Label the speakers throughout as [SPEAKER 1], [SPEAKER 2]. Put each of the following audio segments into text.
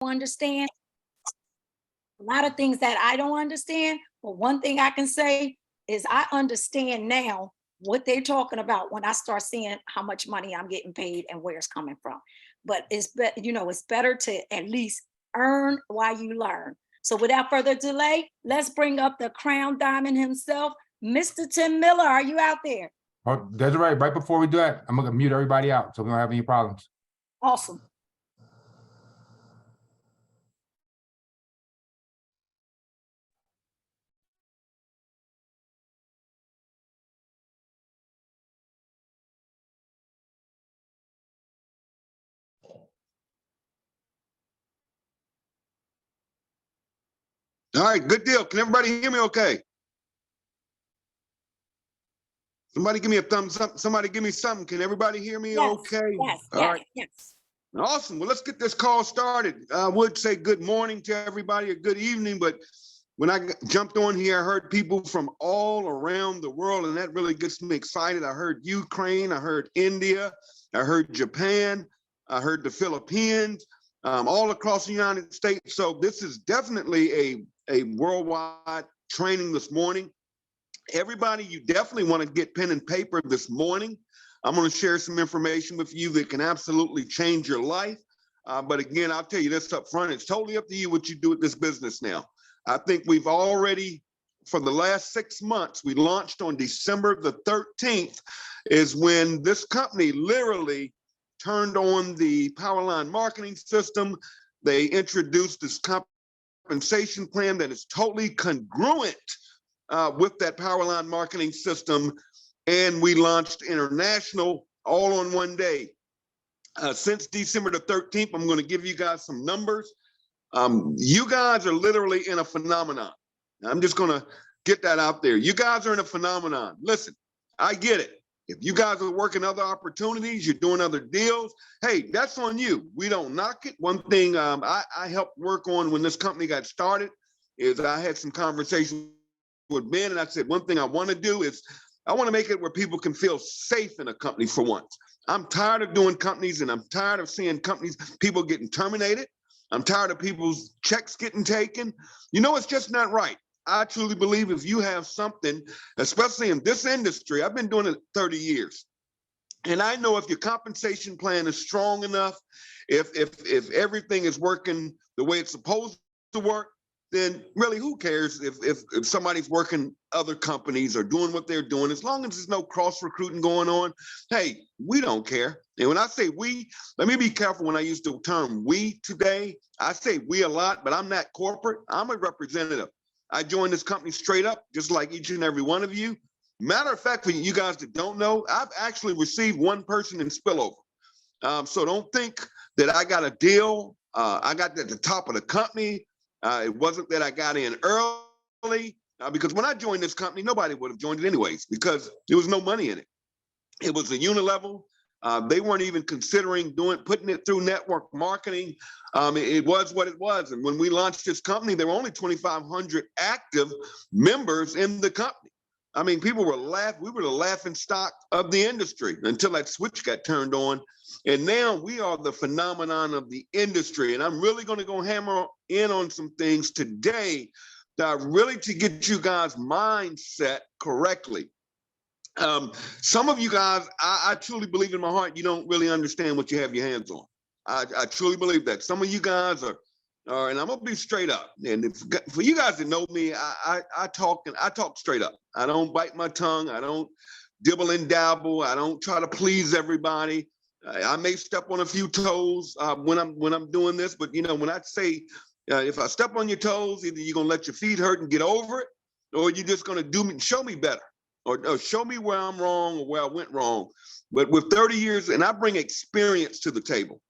[SPEAKER 1] understand a lot of things that I don't understand. But one thing I can say is I understand now what they're talking about when I start seeing how much money I'm getting paid and where it's coming from. But it's better to at least earn while you learn. So without further delay, let's bring up the crown diamond himself, Mr. Tim Miller. Are you out there?
[SPEAKER 2] Oh, Desiree, right before we do that, I'm gonna mute everybody out so we don't have any problems.
[SPEAKER 1] Awesome.
[SPEAKER 3] All right, good deal. Can everybody hear me okay? Somebody give me a thumbs up. Somebody give me something. Can everybody hear me okay?
[SPEAKER 1] Yes,
[SPEAKER 3] All right.
[SPEAKER 1] yes.
[SPEAKER 3] Awesome. Well, let's get this call started. I would say good morning to everybody or good evening, but when I jumped on here, I heard people from all around the world, and that really gets me excited. I heard Ukraine, I heard India, I heard Japan, I heard the Philippines, all across the United States. So this is definitely a worldwide training this morning. Everybody, you definitely want to get pen and paper this morning. I'm going to share some information with you that can absolutely change your life. But again, I'll tell you this up front, it's totally up to you what you do with this business now. I think we've already, for the last 6 months, we launched on December the 13th, is when this company literally turned on the Powerline marketing system. They introduced this compensation plan that is totally congruent with that Powerline marketing system. And we launched international all on one day. Since December the 13th, I'm going to give you guys some numbers. You guys are literally in a phenomenon. I'm just going to get that out there. You guys are in a phenomenon. Listen, I get it. If you guys are working other opportunities, you're doing other deals, hey, that's on you. We don't knock it. One thing I helped work on when this company got started is I had some conversations with Ben, and I said, one thing I want to do is I want to make it where people can feel safe in a company for once. I'm tired of doing companies, and I'm tired of seeing companies, people getting terminated. I'm tired of people's checks getting taken. You know, it's just not right. I truly believe if you have something, especially in this industry, I've been doing it 30 years. And I know if your compensation plan is strong enough, if everything is working the way it's supposed to work, then really who cares if somebody's working other companies or doing what they're doing, as long as there's no cross recruiting going on, hey, we don't care. And when I say we, let me be careful when I use the term we today. I say we a lot, but I'm not corporate. I'm a representative. I joined this company straight up, just like each and every one of you. Matter of fact, for you guys that don't know, I've actually received one person in spillover. So don't think that I got a deal. I got at the top of the company. It wasn't that I got in early, because when I joined this company, nobody would have joined it anyways, because there was no money in it. It was a unilevel. They weren't even considering putting it through network marketing. It was what it was. And when we launched this company, there were only 2,500 active members in the company. I mean, people were laughing. We were the laughing stock of the industry until that switch got turned on. And now we are the phenomenon of the industry. And I'm really going to go hammer in on some things today that really to get you guys' mindset correctly. Some of you guys, I truly believe in my heart, you don't really understand what you have your hands on. I truly believe that. Some of you guys are, and I'm gonna be straight up. And for you guys that know me, I talk straight up. I don't bite my tongue. I don't dibble and dabble. I don't try to please everybody. I may step on a few toes when I'm doing this, but you know, when I say if I step on your toes, either you're gonna let your feet hurt and get over it, or you're just gonna show me better, or show me where I'm wrong or where I went wrong. But with 30 years, and I bring experience to the table.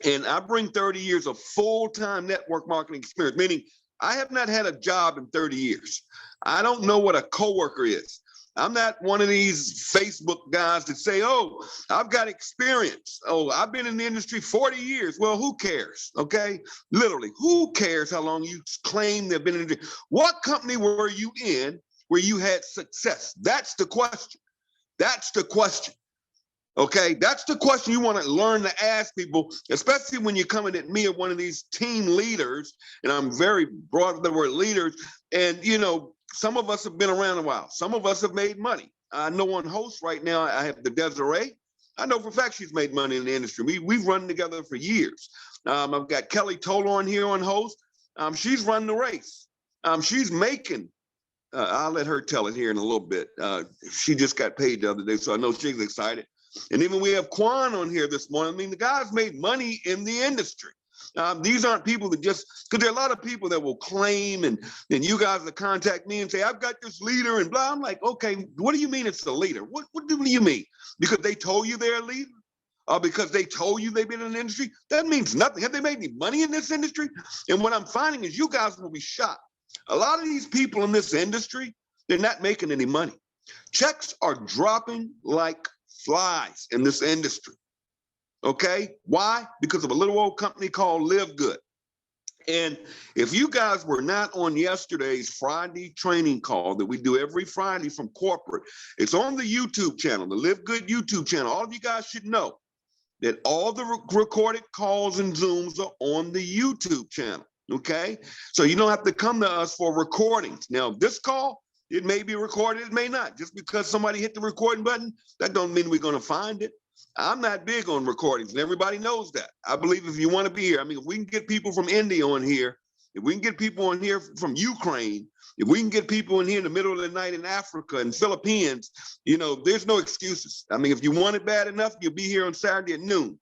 [SPEAKER 3] And I bring 30 years of full-time network marketing experience, meaning I have not had a job in 30 years. I don't know what a coworker is. I'm not one of these Facebook guys that say, oh, I've got experience. Oh, I've been in the industry 40 years. Well, who cares? Okay. Literally, who cares how long you claim they've been in the industry? What company were you in where you had success? That's the question. That's the question. Okay, that's the question you want to learn to ask people, especially when you're coming at me as one of these team leaders, and I'm very broad with the word leaders. And you know, some of us have been around a while. Some of us have made money. I know one host right now, I have the Desiree. I know for a fact she's made money in the industry. We've run together for years. I've got Kelly Toller on here on host. She's run the race. She's making. I'll let her tell it here in a little bit. She just got paid the other day, so I know she's excited. And even we have Quan on here this morning. I mean, the guy's made money in the industry. These aren't people that just, because there are a lot of people that will claim and you guys will contact me and say, I've got this leader and blah. I'm like, okay, what do you mean it's a leader? What do you mean? Because they told you they're a leader? Or because they told you they've been in the industry? That means nothing. Have they made any money in this industry? And what I'm finding is you guys will be shocked. A lot of these people in this industry, they're not making any money. Checks are dropping like flies in this industry. Okay, why? Because of a little old company called Live Good. And if you guys were not on yesterday's Friday training call that we do every Friday from corporate, it's on the YouTube channel, the Live Good YouTube channel. All of you guys should know that all the recorded calls and Zooms are on the YouTube channel. Okay, so you don't have to come to us for recordings. Now, this call, it may be recorded, it may not. Just because somebody hit the recording button, that don't mean we're going to find it. I'm not big on recordings, and everybody knows that. I believe if you want to be here, I mean, if we can get people from India on here, if we can get people on here from Ukraine, if we can get people in here in the middle of the night in Africa and Philippines, you know, there's no excuses. I mean, if you want it bad enough, you'll be here on Saturday at noon.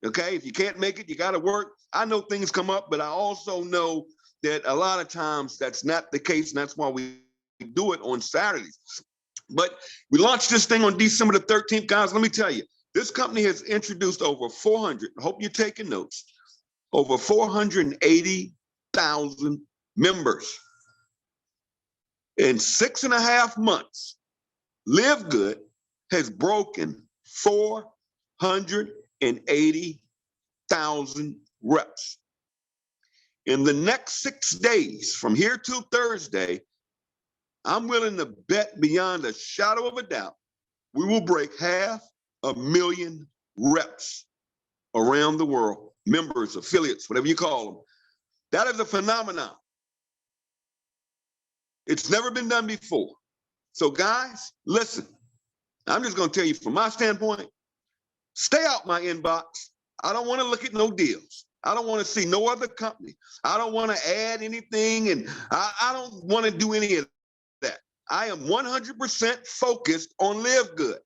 [SPEAKER 3] Okay, if you can't make it, you got to work. I know things come up, but I also know that a lot of times that's not the case, and that's why we do it on Saturdays. But we launched this thing on December the 13th, guys. Let me tell you, this company has introduced over 400, I hope you're taking notes, over 480,000 members. In 6.5 months, Live Good has broken 480,000 reps. In the next 6 days, from here till Thursday, I'm willing to bet beyond a shadow of a doubt, we will break 500,000 reps around the world, members, affiliates, whatever you call them. That is a phenomenon. It's never been done before. So guys, listen, I'm just going to tell you from my standpoint, stay out my inbox. I don't want to look at no deals. I don't want to see no other company. I don't want to add anything, and I don't want to do any of that. I am 100% focused on Live Good.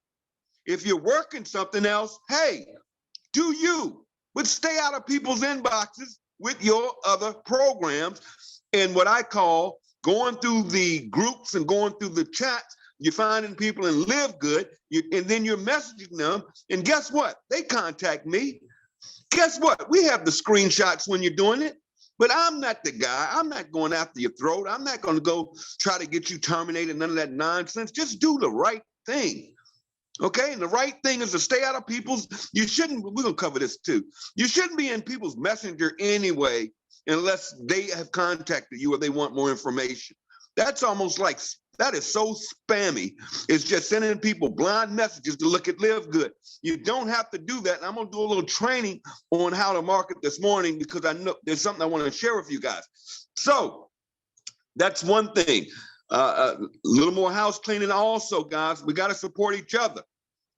[SPEAKER 3] If you're working something else, hey, do you, but stay out of people's inboxes with your other programs. And what I call going through the groups and going through the chats, you're finding people in Live Good, and then you're messaging them. And guess what? They contact me. Guess what? We have the screenshots when you're doing it, but I'm not the guy. I'm not going after your throat. I'm not going to go try to get you terminated, none of that nonsense. Just do the right thing. Okay, and the right thing is to stay out of people's, we're gonna cover this too. You shouldn't be in people's messenger anyway, unless they have contacted you or they want more information. That's almost like, that is so spammy. It's just sending people blind messages to look at Live Good. You don't have to do that. And I'm gonna do a little training on how to market this morning because I know there's something I wanna share with you guys. So that's one thing. A little more house cleaning also, guys. We got to support each other.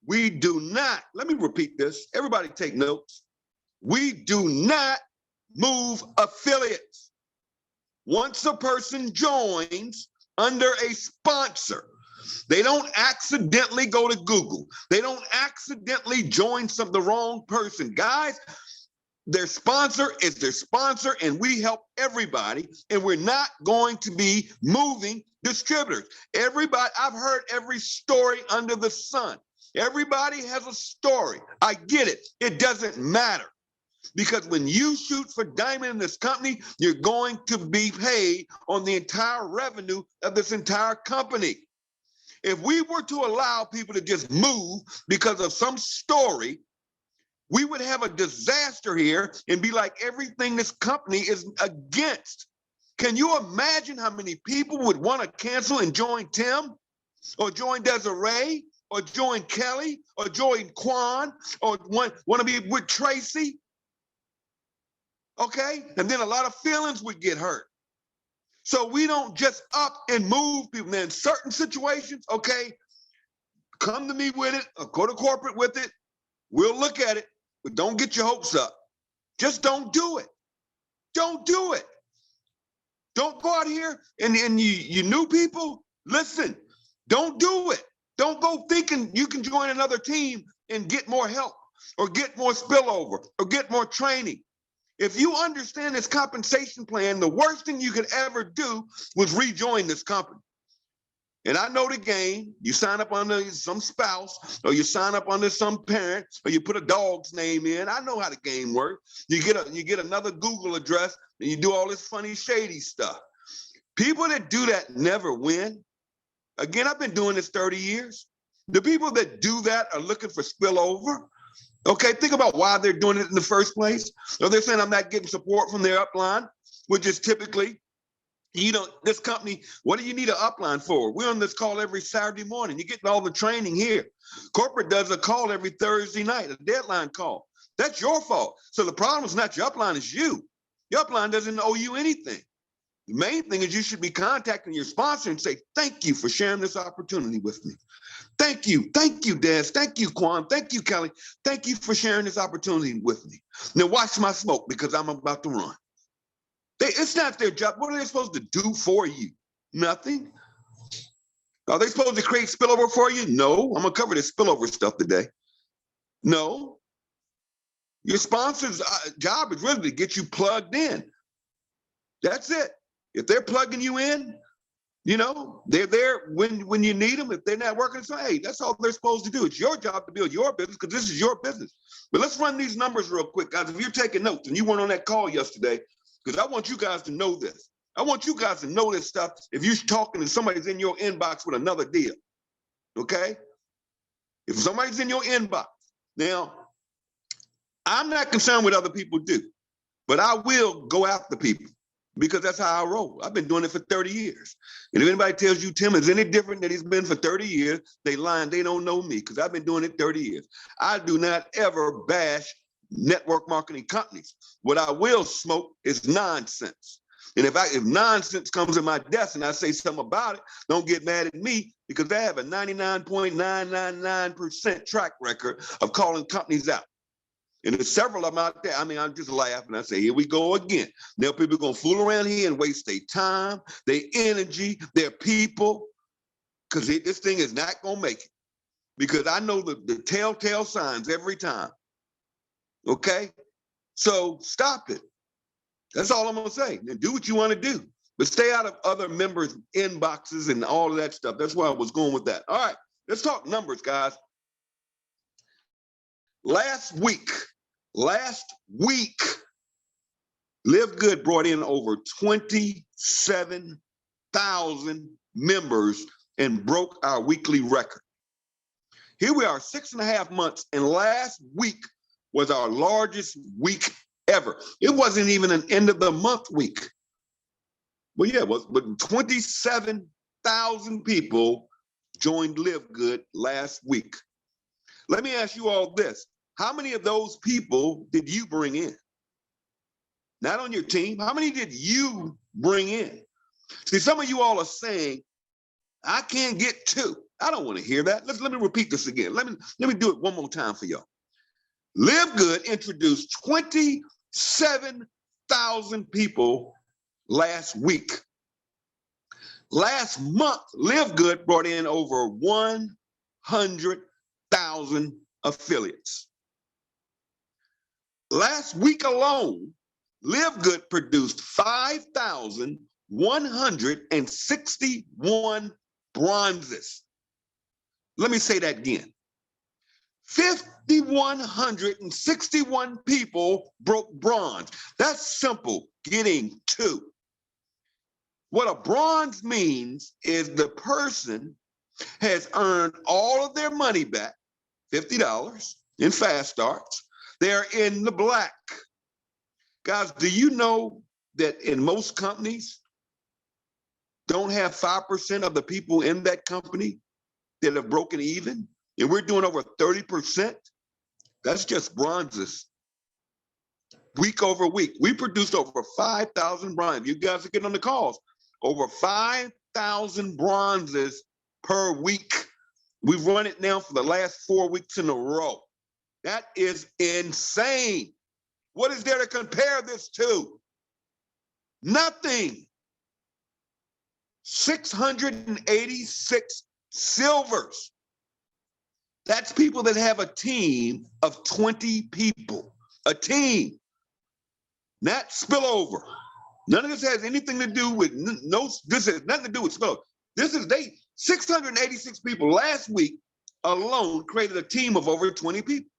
[SPEAKER 3] We do not, let me repeat this. Everybody take notes. We do not move affiliates. Once a person joins under a sponsor, they don't accidentally go to Google. They don't accidentally join the wrong person. Guys, their sponsor is their sponsor, and we help everybody, and we're not going to be moving distributors. Everybody, I've heard every story under the sun. Everybody has a story. I get it. It doesn't matter. Because when you shoot for diamond in this company, you're going to be paid on the entire revenue of this entire company. If we were to allow people to just move because of some story, we would have a disaster here and be like everything this company is against. Can you imagine how many people would want to cancel and join Tim or join Desiree or join Kelly or join Quan or want to be with Tracy. Okay? And then a lot of feelings would get hurt. So we don't just up and move people. Now, in certain situations, okay, come to me with it or go to corporate with it. We'll look at it, but don't get your hopes up. Just don't do it. Don't do it. Don't go out here and you new people, listen, don't do it. Don't go thinking you can join another team and get more help or get more spillover or get more training. If you understand this compensation plan, the worst thing you could ever do was rejoin this company. And I know the game. You sign up under some spouse, or you sign up under some parent, or you put a dog's name in. I know how the game works. You get another Google address, and you do all this funny, shady stuff. People that do that never win. Again, I've been doing this 30 years. The people that do that are looking for spillover. Okay, think about why they're doing it in the first place. So they're saying I'm not getting support from their upline, which is typically, this company, what do you need an upline for? We're on this call every Saturday morning. You're getting all the training here. Corporate does a call every Thursday night, a deadline call. That's your fault. So the problem is not your upline, it's you. Your upline doesn't owe you anything. The main thing is you should be contacting your sponsor and say, thank you for sharing this opportunity with me. Thank you, Des. Thank you, Quan. Thank you, Kelly. Thank you for sharing this opportunity with me. Now watch my smoke because I'm about to run. It's not their job. What are they supposed to do for you? Nothing. Are they supposed to create spillover for you? No. I'm going to cover this spillover stuff today. No. Your sponsor's job is really to get you plugged in. That's it. If they're plugging you in, they're there when you need them. If they're not working, so hey, that's all they're supposed to do. It's your job to build your business because this is your business. But let's run these numbers real quick, guys. If you're taking notes and you weren't on that call yesterday, because I want you guys to know this. I want you guys to know this stuff if you're talking and somebody's in your inbox with another deal, okay? If somebody's in your inbox. Now, I'm not concerned with other people do, but I will go after people because that's how I roll. I've been doing it for 30 years. And if anybody tells you Tim is any different than he's been for 30 years, they lying, they don't know me because I've been doing it 30 years. I do not ever bash network marketing companies. What I will smoke is nonsense. And if nonsense comes in my desk and I say something about it, don't get mad at me because I have a 99.999% track record of calling companies out. And there's several of them out there. I mean, I just laugh and I say, here we go again. Now people are going to fool around here and waste their time, their energy, their people, because this thing is not going to make it. Because I know the telltale signs every time. Okay, so stop it. That's all I'm gonna say. Now do what you want to do, but stay out of other members' inboxes and all of that stuff. That's where I was going with that. All right, let's talk numbers, guys. Last week, Live Good brought in over 27,000 members and broke our weekly record. Here we are, 6.5 months, and last week was our largest week ever. It wasn't even an end of the month week. Well, yeah, but 27,000 people joined Live Good last week. Let me ask you all this. How many of those people did you bring in? Not on your team. How many did you bring in? See, some of you all are saying, I can't get 2. I don't want to hear that. Let me repeat this again. Let me do it one more time for y'all. Live Good introduced 27,000 people last week. Last month, Live Good brought in over 100,000 affiliates. Last week alone, Live Good produced 5,161 bronzes. Let me say that again. 5,161 people broke bronze. That's simple, getting 2. What a bronze means is the person has earned all of their money back, $50 in fast starts. They're in the black. Guys, do you know that in most companies don't have 5% of the people in that company that have broken even? and we're doing over 30%. That's just bronzes. Week over week, we produced over 5,000 bronzes. You guys are getting on the calls. Over 5,000 bronzes per week. We've run it now for the last 4 weeks in a row. That is insane. What is there to compare this to? Nothing. 686 silvers. That's people that have a team of 20 people. A team. Not spillover. None of this has anything to do with this has nothing to do with spillover. This is 686 people last week alone created a team of over 20 people.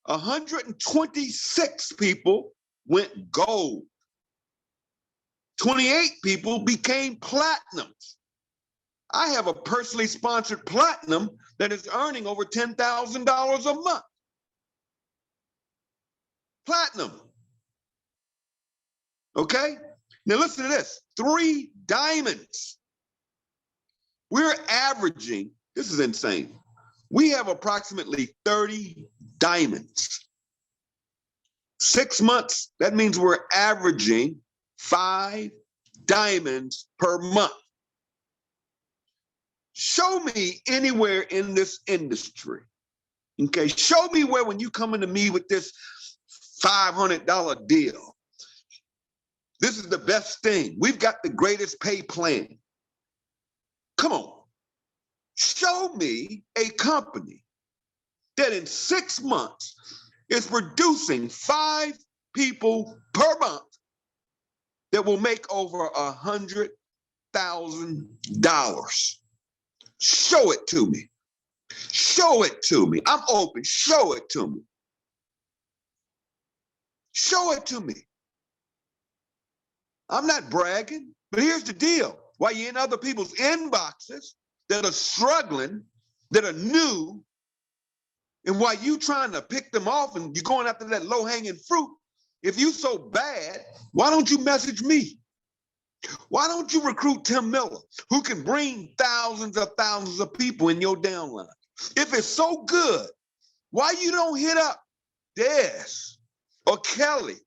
[SPEAKER 3] 126 people went gold. 28 people became platinums. I have a personally sponsored platinum that is earning over $10,000 a month. Platinum. Okay? Now listen to this. 3 diamonds. We're averaging, this is insane. We have approximately 30 diamonds. 6 months, that means we're averaging 5 diamonds per month. Show me anywhere in this industry, okay? Show me where when you come into me with this $500 deal, this is the best thing. We've got the greatest pay plan. Come on. Show me a company that in 6 months is producing 5 people per month that will make over $100,000. Show it to me. Show it to me. I'm open. Show it to me. Show it to me. I'm not bragging, but here's the deal. While you're in other people's inboxes that are struggling, that are new, and while you trying to pick them off and you're going after that low-hanging fruit, if you so bad, why don't you message me? Why don't you recruit Tim Miller, who can bring thousands of people in your downline? If it's so good, why you don't hit up Des or Kelly?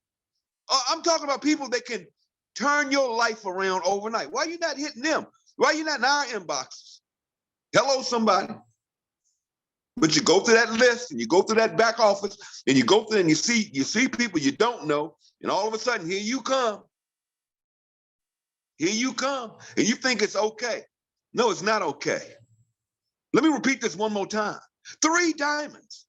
[SPEAKER 3] I'm talking about people that can turn your life around overnight. Why are you not hitting them? Why are you not in our inboxes? Hello, somebody. But you go through that list and you go through that back office and you go through and you see people you don't know, and all of a sudden here you come. Here you come, and you think it's okay. No, it's not okay. Let me repeat this one more time. 3 diamonds.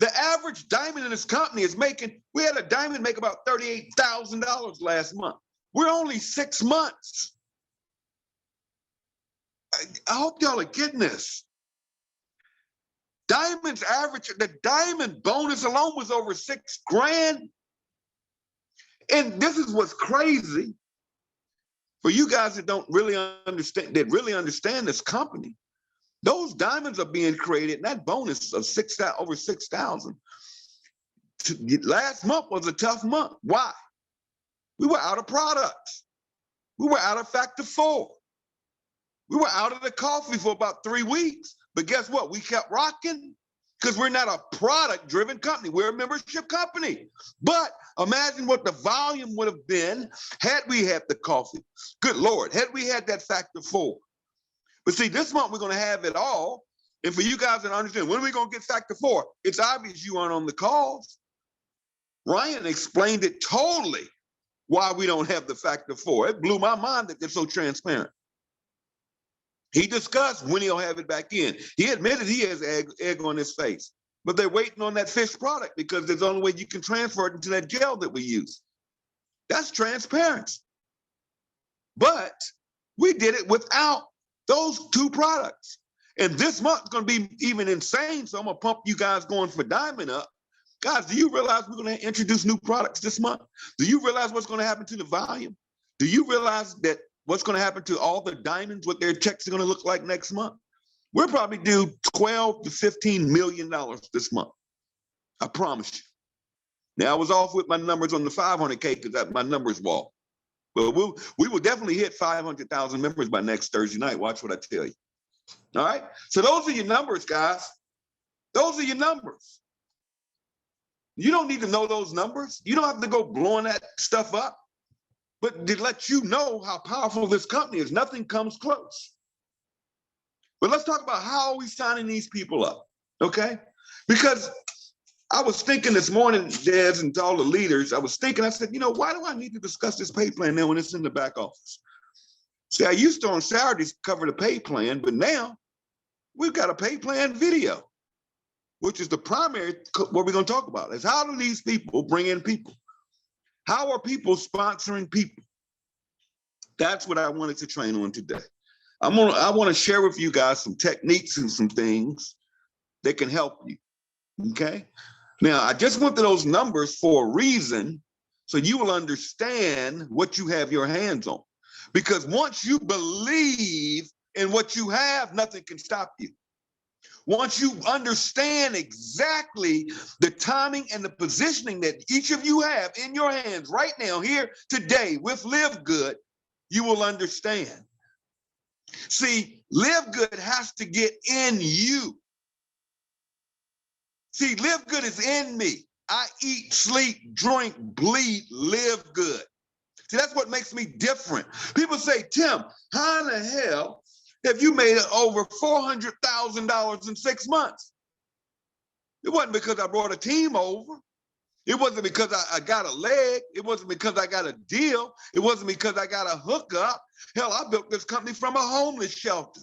[SPEAKER 3] The average diamond in this company is making, we had a diamond make about $38,000 last month. We're only 6 months. I hope y'all are getting this. Diamonds average, the diamond bonus alone was over $6 grand. And this is what's crazy. For you guys that don't really understand, that really understand this company, those diamonds are being created, and that bonus of over 6,000. Last month was a tough month. Why? We were out of products. We were out of Factor 4. We were out of the coffee for about 3 weeks. But guess what? We kept rocking because we're not a product-driven company. We're a membership company. But imagine what the volume would have been had we had the coffee. Good Lord, had we had that Factor 4. But see, this month we're going to have it all. And for you guys to understand, when are we going to get Factor 4? It's obvious you aren't on the calls. Ryan explained it totally why we don't have the Factor 4. It blew my mind that they're so transparent. He discussed when he'll have it back in. He admitted he has egg on his face, but they're waiting on that fish product because there's the only way you can transfer it into that gel that we use. That's transparency. But we did it without those 2 products. And this month's going to be even insane, so I'm going to pump you guys going for Diamond up. Guys, do you realize we're going to introduce new products this month? Do you realize what's going to happen to the volume? Do you realize that what's going to happen to all the diamonds, what their checks are going to look like next month? We'll probably do $12 to $15 million this month. I promise you. Now, I was off with my numbers on the 500K because my numbers were off. But we will definitely hit 500,000 members by next Thursday night. Watch what I tell you. All right. So those are your numbers, guys. Those are your numbers. You don't need to know those numbers. You don't have to go blowing that stuff up. But to let you know how powerful this company is, nothing comes close. But let's talk about how are we signing these people up, okay? Because I was thinking this morning, Des, and to all the leaders, I said, why do I need to discuss this pay plan now when it's in the back office? See, I used to on Saturdays cover the pay plan, but now we've got a pay plan video, which is the primary, what we're gonna talk about, is how do these people bring in people? How are people sponsoring people? That's what I wanted to train on today. I want to share with you guys some techniques and some things that can help you, okay? Now, I just went to those numbers for a reason, so you will understand what you have your hands on. Because once you believe in what you have, nothing can stop you. Once you understand exactly the timing and the positioning that each of you have in your hands right now, here today with Live Good, you will understand. See, Live Good has to get in you. See, Live Good is in me. I eat, sleep, drink, bleed, live good. See, that's what makes me different. People say, Tim, how in the hell have you made over $400,000 in 6 months? It wasn't because I brought a team over. It wasn't because I got a leg. It wasn't because I got a deal. It wasn't because I got a hookup. Hell, I built this company from a homeless shelter.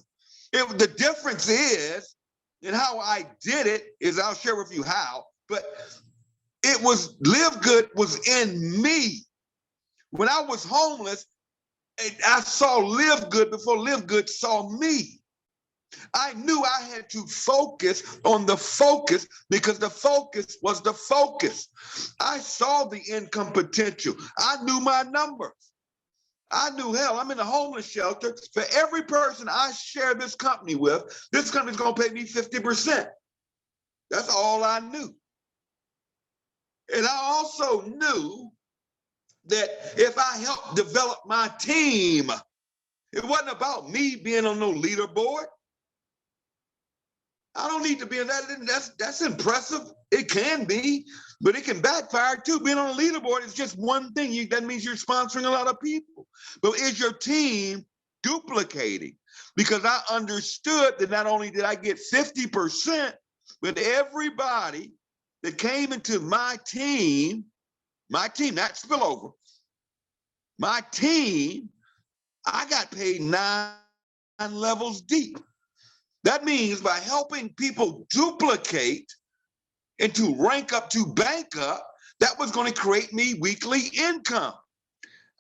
[SPEAKER 3] The difference is, and how I did it is, I'll share with you how, but it was, Live Good was in me. When I was homeless, I saw Live Good before Live Good saw me. I knew I had to focus on the focus because the focus was the focus. I saw the income potential. I knew my numbers. I knew, hell, I'm in a homeless shelter. For every person I share this company with, this company's gonna pay me 50%. That's all I knew. And I also knew that if I helped develop my team, it wasn't about me being on no leaderboard. I don't need to be in that. That's impressive. It can be, but it can backfire too. Being on a leaderboard is just one thing. That means you're sponsoring a lot of people. But is your team duplicating? Because I understood that not only did I get 50%, but everybody that came into my team, not spillover, my team, I got paid 9 levels deep. That means by helping people duplicate and to rank up to bank up, that was going to create me weekly income.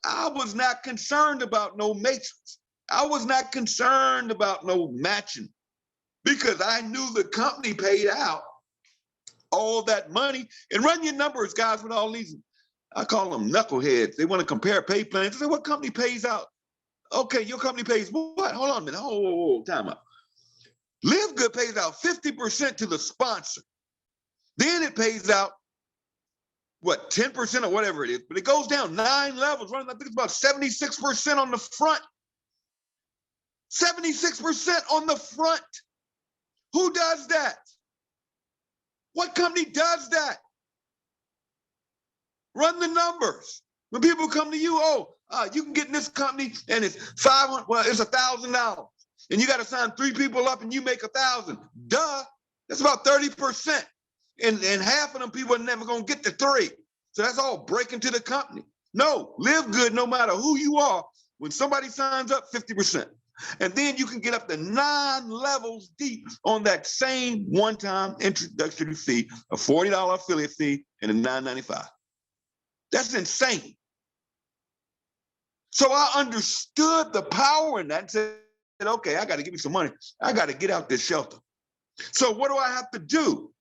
[SPEAKER 3] I was not concerned about no matrix. I was not concerned about no matching because I knew the company paid out all that money. And run your numbers, guys, with all these, I call them knuckleheads. They want to compare pay plans. They say, what company pays out? Okay, your company pays what? Hold on a minute. Hold, time out. Live Good pays out 50% to the sponsor. Then it pays out, what, 10% or whatever it is, but it goes down 9 levels. I think it's about 76% on the front. 76% on the front. Who does that? What company does that? Run the numbers. When people come to you, you can get in this company and it's $500, well, it's $1,000. And you got to sign 3 people up and you make 1,000. Duh, that's about 30%. And half of them people are never going to get to 3. So that's all breaking to the company. No, Live Good, no matter who you are, when somebody signs up, 50%. And then you can get up to 9 levels deep on that same one-time introductory fee, a $40 affiliate fee, and a $9.95. That's insane. So I understood the power in that and said, okay, I got to give you some money. I got to get out this shelter. So what do I have to do?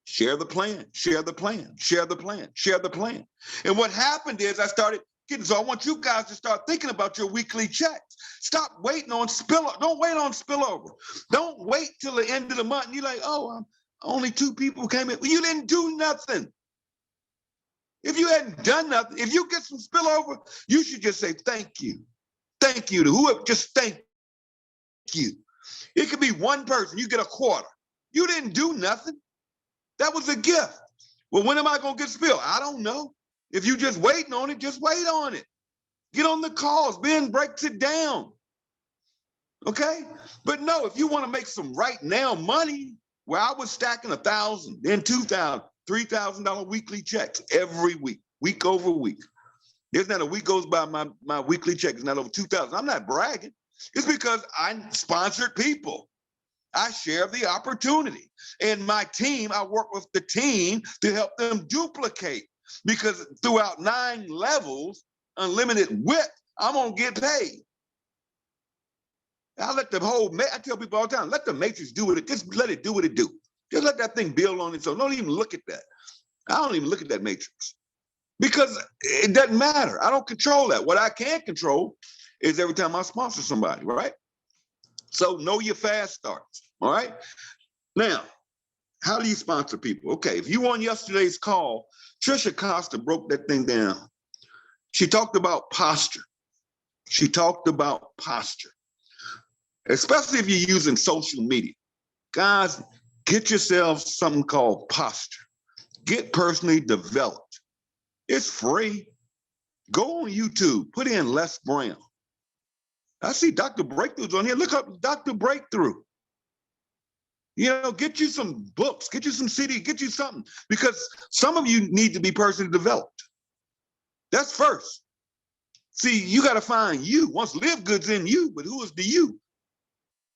[SPEAKER 3] Share the plan, share the plan, share the plan, share the plan. And what happened is I started getting, so I want you guys to start thinking about your weekly checks. Stop waiting on spillover. Don't wait on spillover. Don't wait till the end of the month and you're like, only 2 people came in. Well, you didn't do nothing. If you hadn't done nothing, if you get some spillover, you should just say thank you. Thank you to whoever, just thank you. It could be one person, you get a quarter. You didn't do nothing. That was a gift. Well, when am I gonna get spilled? I don't know. If you just waiting on it, just wait on it. Get on the calls. Ben breaks it down. Okay? But no, if you want to make some right now money, where I was stacking $1,000, then $2,000, $3,000 weekly checks every week over week. There's not a week goes by my weekly check is not over 2,000. I'm not bragging. It's because I sponsored people. I share the opportunity. And my team, I work with the team to help them duplicate. Because throughout 9 levels, unlimited width, I'm gonna get paid. I let the whole, I tell people all the time, let the matrix do what it, just let it do what it do. Just let that thing build on itself. Don't even look at that. I don't even look at that matrix because it doesn't matter. I don't control that. What I can control is every time I sponsor somebody, right? So know your fast starts, all right? Now, how do you sponsor people? Okay, if you on yesterday's call, Trisha Costa broke that thing down. She talked about posture. She talked about posture, especially if you're using social media. Guys, get yourself something called posture. Get personally developed. It's free. Go on YouTube, put in Les Brown. I see Dr. Breakthrough's on here. Look up Dr. Breakthrough. You know, get you some books, get you some CD, get you something, because some of you need to be personally developed. That's first. See, you got to find you. Once Live Good's in you, but who is the you?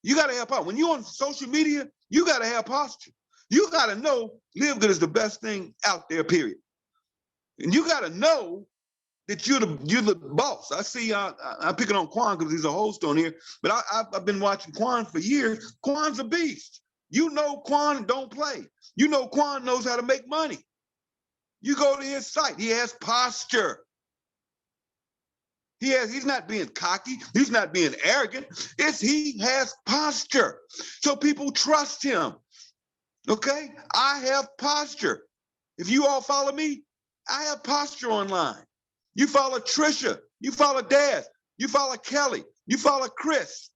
[SPEAKER 3] You got to have power. When you're on social media, you got to have posture. You got to know Live Good is the best thing out there, period. And you got to know that you're the boss. I see, I'm picking on Quan because he's a host on here, but I've been watching Quan for years. Quan's a beast. You know Quan don't play. You know Quan knows how to make money. You go to his site, he has posture. He's not being cocky, he's not being arrogant. He has posture. So people trust him. Okay? I have posture. If you all follow me, I have posture online. You follow Trisha, you follow Daz, you follow Kelly, you follow Chris.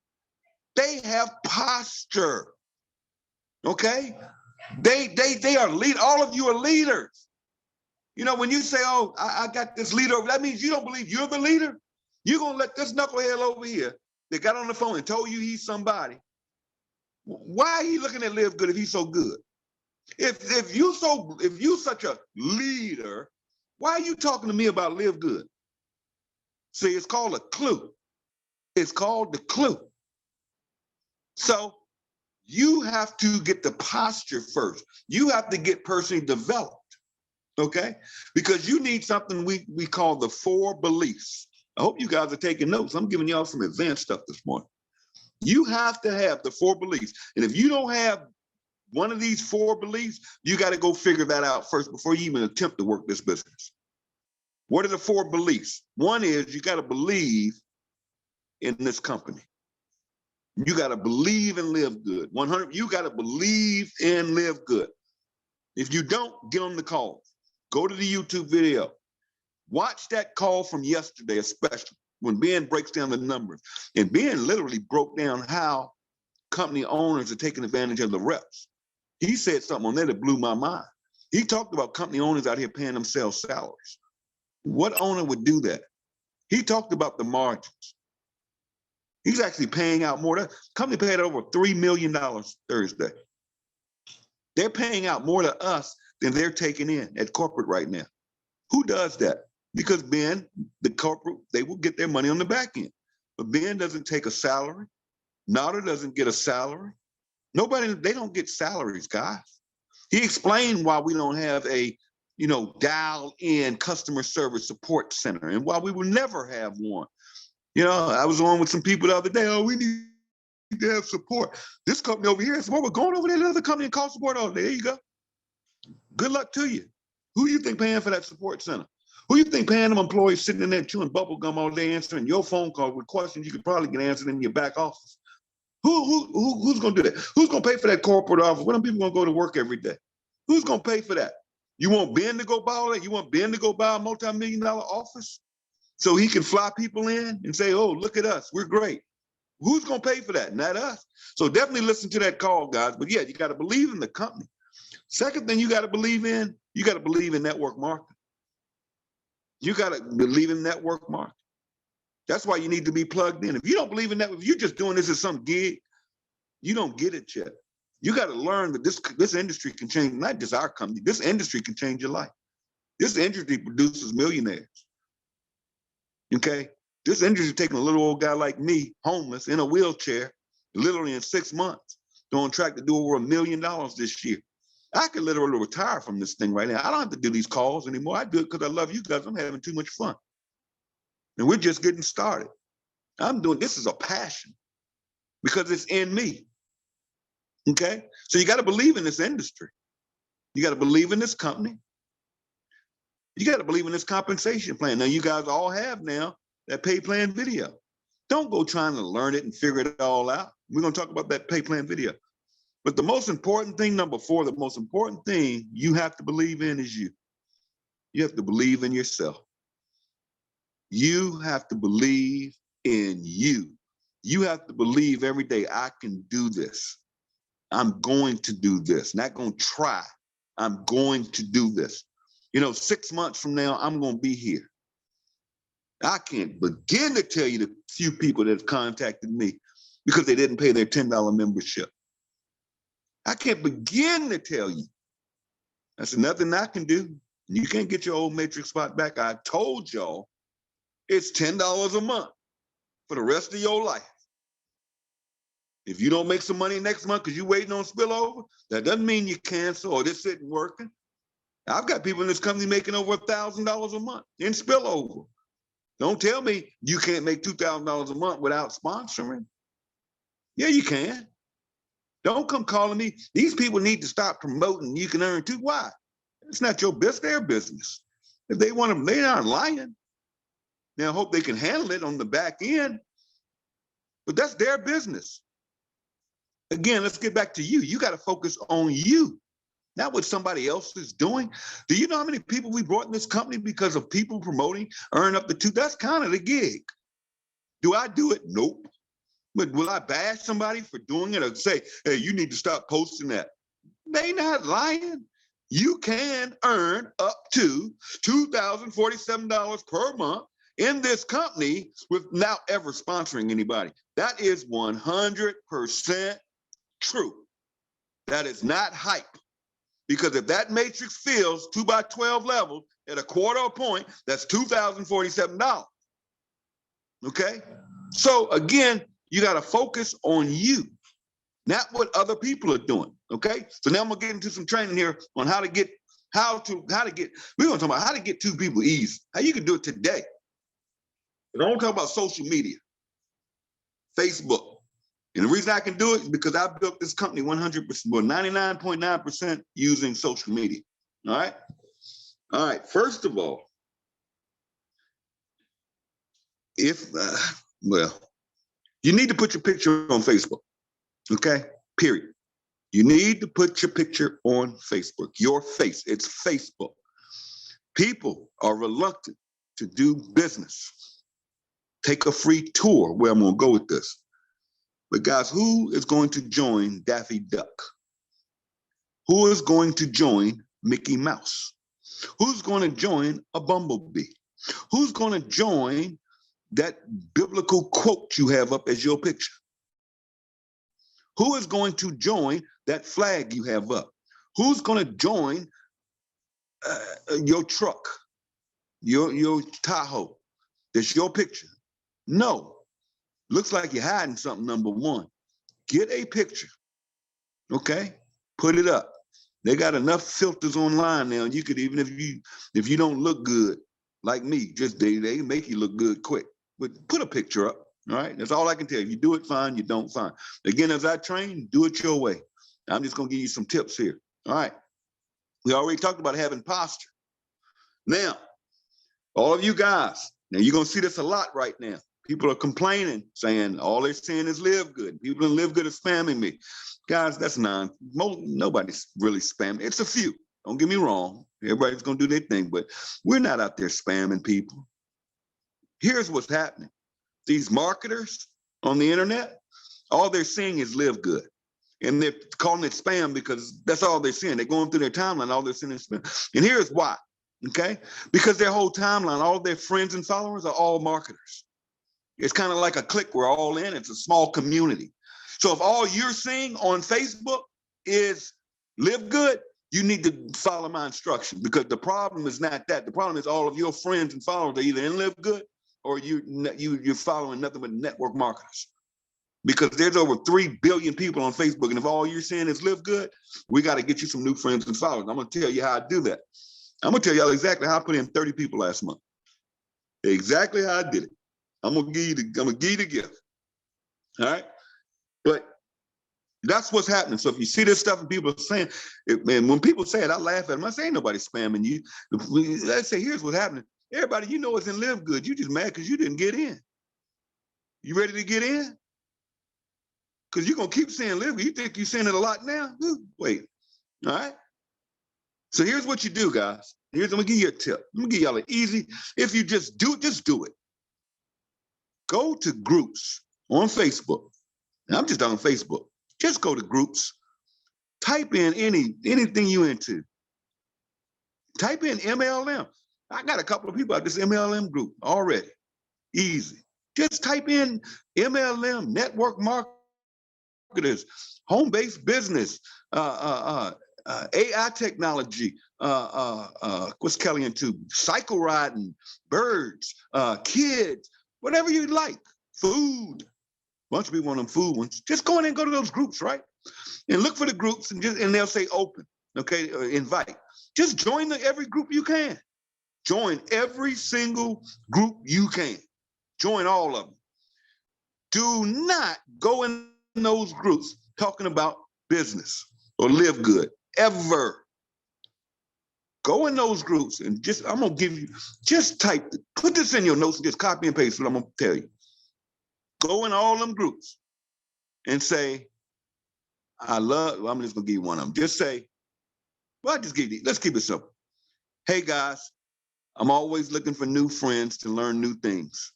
[SPEAKER 3] They have posture. Okay? They are lead. All of you are leaders. You know, when you say, oh, I got this leader over, that means you don't believe you're the leader. You're gonna let this knucklehead over here that got on the phone and told you he's somebody. Why are you looking at Live Good if he's so good? If you such a leader, why are you talking to me about Live Good? See, it's called a clue. It's called the clue. So you have to get the posture first. You have to get personally developed, okay? Because you need something we call the 4 beliefs. I hope you guys are taking notes. I'm giving y'all some advanced stuff this morning. You have to have the 4 beliefs. And if you don't have one of these 4 beliefs, you got to go figure that out first before you even attempt to work this business. What are the 4 beliefs? One is you got to believe in this company. You got to believe and Live Good. 100, you got to believe and Live Good. If you don't, get on the call. Go to the YouTube video. Watch that call from yesterday, especially when Ben breaks down the numbers. And Ben literally broke down how company owners are taking advantage of the reps. He said something on there that blew my mind. He talked about company owners out here paying themselves salaries. What owner would do that? He talked about the margins. He's actually paying out more. The company paid over $3 million Thursday. They're paying out more to us than they're taking in at corporate right now. Who does that? Because Ben, the corporate, they will get their money on the back end. But Ben doesn't take a salary. Nada doesn't get a salary. Nobody, they don't get salaries, guys. He explained why we don't have a, dial-in customer service support center and why we will never have one. I was on with some people the other day. Oh, we need to have support. This company over here has support. We're going over there to another company and call support all day. There you go. Good luck to you. Who you think paying for that support center? Who you think paying them employees sitting in there chewing bubble gum all day answering your phone call with questions you could probably get answered in your back office? Who's going to do that? Who's going to pay for that corporate office? When are people going to go to work every day? Who's going to pay for that? You want Ben to go buy all that? You want Ben to go buy a multi-million-dollar office so he can fly people in and say, oh, look at us, we're great. Who's gonna pay for that? Not us. So definitely listen to that call, guys. But yeah, you got to believe in the company. Second thing you got to believe in network marketing. You got to believe in network marketing. That's why you need to be plugged in. If you don't believe in that, if you're just doing this as some gig, you don't get it yet. You got to learn that this industry can change, not just our company, this industry can change your life. This industry produces millionaires. Okay? This industry taking a little old guy like me, homeless, in a wheelchair, literally in 6 months, on track to do over $1 million this year. I could literally retire from this thing right now. I don't have to do these calls anymore. I do it because I love you guys. I'm having too much fun. And we're just getting started. I'm doing this is a passion because it's in me. Okay? So you got to believe in this industry. You got to believe in this company. You got to believe in this compensation plan. Now, you guys all have now that pay plan video. Don't go trying to learn it and figure it all out. We're going to talk about that pay plan video. But the most important thing, number 4, the most important thing you have to believe in is you. You have to believe in yourself. You have to believe in you. You have to believe every day, I can do this. I'm going to do this. Not going to try. I'm going to do this. 6 months from now, I'm going to be here. I can't begin to tell you the few people that have contacted me because they didn't pay their $10 membership. I can't begin to tell you. That's nothing I can do. You can't get your old Matrix spot back. I told y'all it's $10 a month for the rest of your life. If you don't make some money next month because you're waiting on spillover, that doesn't mean you cancel or this isn't working. I've got people in this company making over $1,000 a month in spillover. Don't tell me you can't make $2,000 a month without sponsoring. Yeah, you can. Don't come calling me. These people need to stop promoting. You can earn too. Why? It's not your business, their business. If they want them, they aren't lying. Now, I hope they can handle it on the back end, but that's their business. Again, let's get back to you. You got to focus on you, not what somebody else is doing. Do you know how many people we brought in this company because of people promoting, earn up to $2? That's kind of the gig. Do I do it? Nope. But will I bash somebody for doing it or say, hey, you need to stop posting that? They not lying. You can earn up to $2,047 per month in this company without ever sponsoring anybody. That is 100% true. That is not hype. Because if that matrix fills 2x12 levels at a quarter of a point, that's $2,047. Okay? So again, you got to focus on you, not what other people are doing. Okay? So now I'm gonna get into some training here on we're gonna talk about how to get 2 people easy, how you can do it today. And I want to talk about social media, Facebook. And the reason I can do it is because I built this company 100%, well, 99.9% using social media. All right. All right. First of all, you need to put your picture on Facebook. Okay. Period. You need to put your picture on Facebook. Your face. It's Facebook. People are reluctant to do business. Take a free tour where I'm going to go with this. But guys, who is going to join Daffy Duck? Who is going to join Mickey Mouse? Who's going to join a bumblebee? Who's going to join that biblical quote you have up as your picture? Who is going to join that flag you have up? Who's going to join your truck, your Tahoe? That's your picture. No. Looks like you're hiding something, number one. Get a picture, okay? Put it up. They got enough filters online now. You could, even if you don't look good, like me, just they make you look good quick. But put a picture up, all right? That's all I can tell you. If you do it, fine. You don't, fine. Again, as I train, do it your way. I'm just gonna give you some tips here, all right? We already talked about having posture. Now, all of you guys, now you're gonna see this a lot right now. People are complaining, saying all they're saying is live good. People in live good are spamming me. Guys, that's nobody's really spamming. It's a few. Don't get me wrong. Everybody's going to do their thing, but we're not out there spamming people. Here's what's happening. These marketers on the internet, All they're seeing is Live Good. And they're calling it spam because that's all they're seeing. They're going through their timeline, all they're seeing is spam. And here's why, okay? Because their whole timeline, all their friends and followers are all marketers. It's kind of like a clique. We're all in. It's a small community. So if all you're seeing on Facebook is Live Good, you need to follow my instruction, because the problem is not that. The problem is all of your friends and followers are either in Live Good or you're following nothing but network marketers. Because there's over 3 billion people on Facebook, and if all you're saying is Live Good, we got to get you some new friends and followers. I'm going to tell you how I do that. I'm going to tell y'all exactly how I put in 30 people last month. Exactly how I did it. I'm going to give you the gift. All right? But that's what's happening. So if you see this stuff and people are saying, and when people say it, I laugh at them. I say, ain't nobody spamming you. Let's say, here's what's happening. Everybody, you know, it's in Live Good. You just mad because you didn't get in. You ready to get in? Because you're going to keep saying Live Good. You think you're saying it a lot now? Wait. All right? So here's what you do, guys. I'm going to give you a tip. I'm going to give y'all an easy, if you just do it. Go to groups on Facebook. And I'm just on Facebook. Just go to groups. Type in anything you into. Type in MLM. I got a couple of people out this MLM group already. Easy. Just type in MLM, network marketers, home-based business, AI technology, what's Kelly into? Cycle riding, birds, kids, whatever you like, food. Bunch of people on them food ones. Just go in and go to those groups, right? And look for the groups, and they'll say open, okay, or invite. Just join every group you can. Join every single group you can. Join all of them. Do not go in those groups talking about business or Live Good, ever. Go in those groups and I'm gonna give you, put this in your notes and just copy and paste what I'm gonna tell you. Go in all them groups and say, I'm just gonna give you one of them. Just say, let's keep it simple. Hey guys, I'm always looking for new friends to learn new things.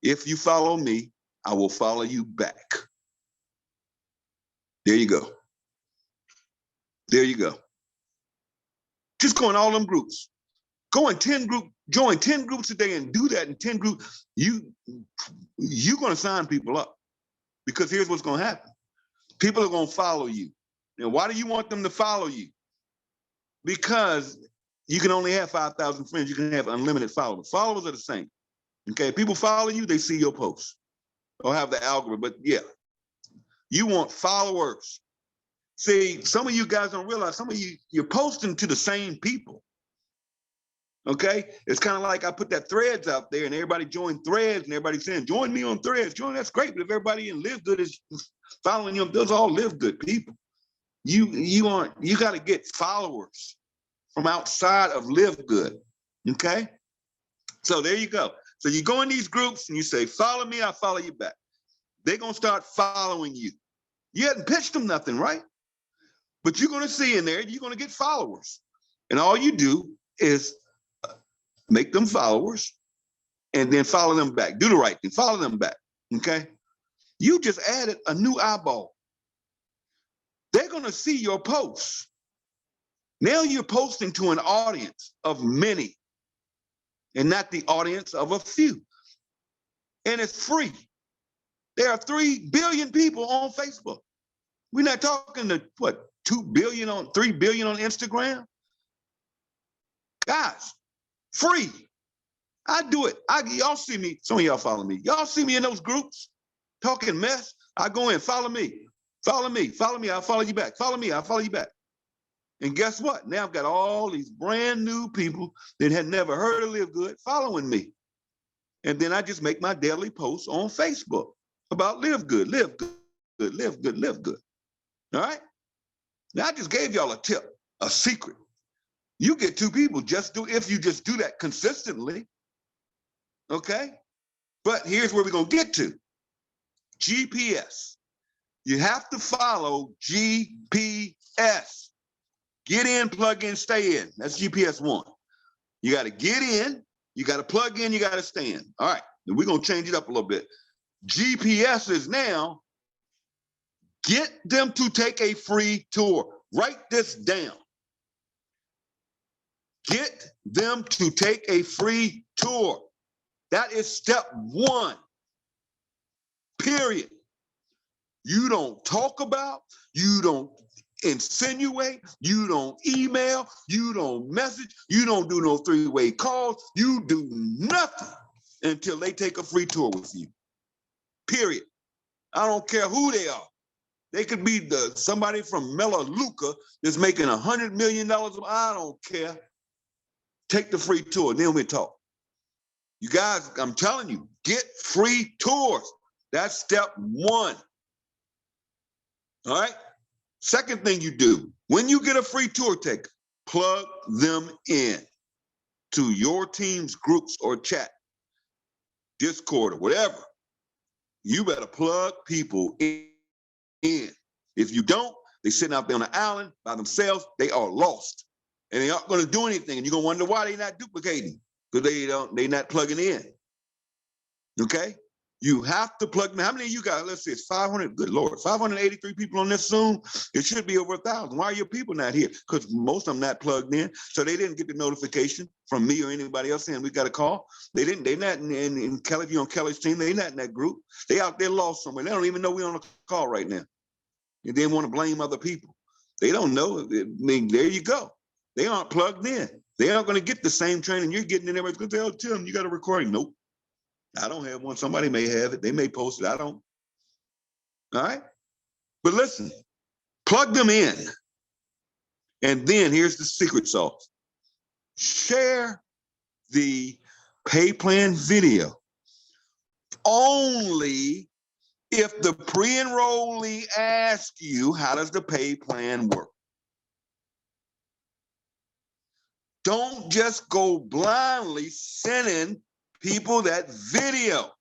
[SPEAKER 3] If you follow me, I will follow you back. There you go. There you go. Just go in all them groups. Go in 10 groups, join 10 groups a day and do that in 10 groups. You're gonna sign people up, because here's what's gonna happen. People are gonna follow you. Now, why do you want them to follow you? Because you can only have 5,000 friends. You can have unlimited followers. Followers are the same. Okay, people follow you, they see your posts or have the algorithm, but yeah, you want followers. See, some of you guys don't realize, some of you're posting to the same people. Okay, it's kind of like I put that Threads out there and everybody joined Threads and everybody's saying, join me on Threads. That's great. But if everybody in Live Good is following you, those all Live Good people. You got to get followers from outside of Live Good. Okay, so there you go. So you go in these groups and you say, follow me, I'll follow you back. They're gonna start following you. You hadn't pitched them nothing, right? But you're gonna see in there, you're gonna get followers. And all you do is make them followers and then follow them back. Do the right thing, follow them back, okay? You just added a new eyeball. They're gonna see your posts. Now you're posting to an audience of many and not the audience of a few. And it's free. There are 3 billion people on Facebook. We're not talking to 2 billion on 3 billion on Instagram. Guys, free. I do it. Y'all see me, some of y'all follow me. Y'all see me in those groups talking mess. I go in, follow me, follow me, follow me, I'll follow you back. Follow me, I'll follow you back. And guess what? Now I've got all these brand new people that had never heard of Live Good following me. And then I just make my daily posts on Facebook about Live Good, Live Good, Live Good, Live Good. All right? Now I just gave y'all a tip, a secret. You get 2 people, if you just do that consistently, okay? But here's where we're gonna get to. GPS. You have to follow GPS. Get in, plug in, stay in. That's GPS 1. You got to get in, you got to plug in, you got to stay in. All right, and we're going to change it up a little bit. GPS is now Get them to take a free tour. Write this down. Get them to take a free tour. That is step one. Period. You don't talk about, you don't insinuate, you don't email, you don't message, you don't do no three-way calls, you do nothing until they take a free tour with you. Period. I don't care who they are. They could be somebody from Melaleuca that's making $100 million. I don't care. Take the free tour, then we talk. You guys, I'm telling you, get free tours. That's step one. All right? Second thing you do, when you get a free tour ticket, plug them in to your team's groups or chat, Discord or whatever. You better plug people in. If you don't, they're sitting out there on the island by themselves, they are lost. And they aren't going to do anything. And you're going to wonder why they're not duplicating, because they're not plugging in. Okay? You have to plug them. How many of you guys, let's see, it's 500, good Lord, 583 people on this Zoom. It should be over 1,000. Why are your people not here? Because most of them not plugged in. So they didn't get the notification from me or anybody else saying we got a call. They're not in Kelly, if you're on Kelly's team, they're not in that group. They out there lost somewhere. They don't even know we're on a call right now. And they want to blame other people. They don't know. I mean, there you go. They aren't plugged in. They aren't going to get the same training you're getting, and everybody's going to say, oh, Tim, you got a recording. Nope. I don't have one. Somebody may have it. They may post it. I don't. All right? But listen, plug them in. And then here's the secret sauce. Share the pay plan video only if the pre-enrollee asks you, how does the pay plan work? Don't just go blindly sending people that video.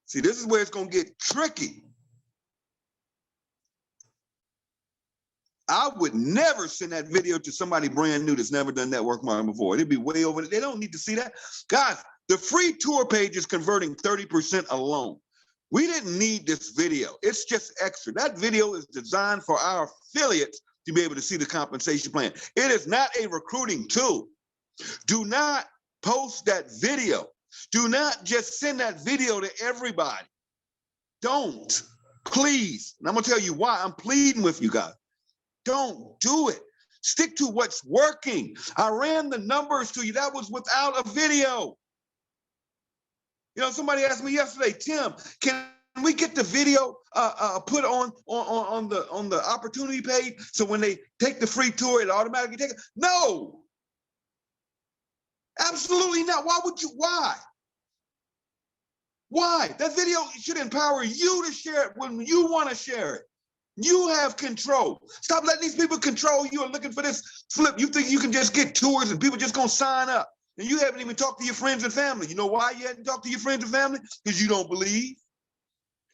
[SPEAKER 3] See, this is where it's going to get tricky. I would never send that video to somebody brand new that's never done network marketing before. It'd be way over. They don't need to see that. Guys, the free tour page is converting 30% alone. We didn't need this video. It's just extra. That video is designed for our affiliates to be able to see the compensation plan. It is not a recruiting tool. Do not post that video. Do not just send that video to everybody. Don't, please. And I'm gonna tell you why. I'm pleading with you guys. Don't do it. Stick to what's working. I ran the numbers to you. That was without a video. You know, somebody asked me yesterday, Tim, can we get the video put on the opportunity page so when they take the free tour, it automatically takes it? No. Absolutely not. Why would you? Why? Why? That video should empower you to share it when you want to share it. You have control. Stop letting these people control you and looking for this flip. You think you can just get tours and people just gonna sign up. And you haven't even talked to your friends and family. You know why you hadn't talked to your friends and family? Because you don't believe.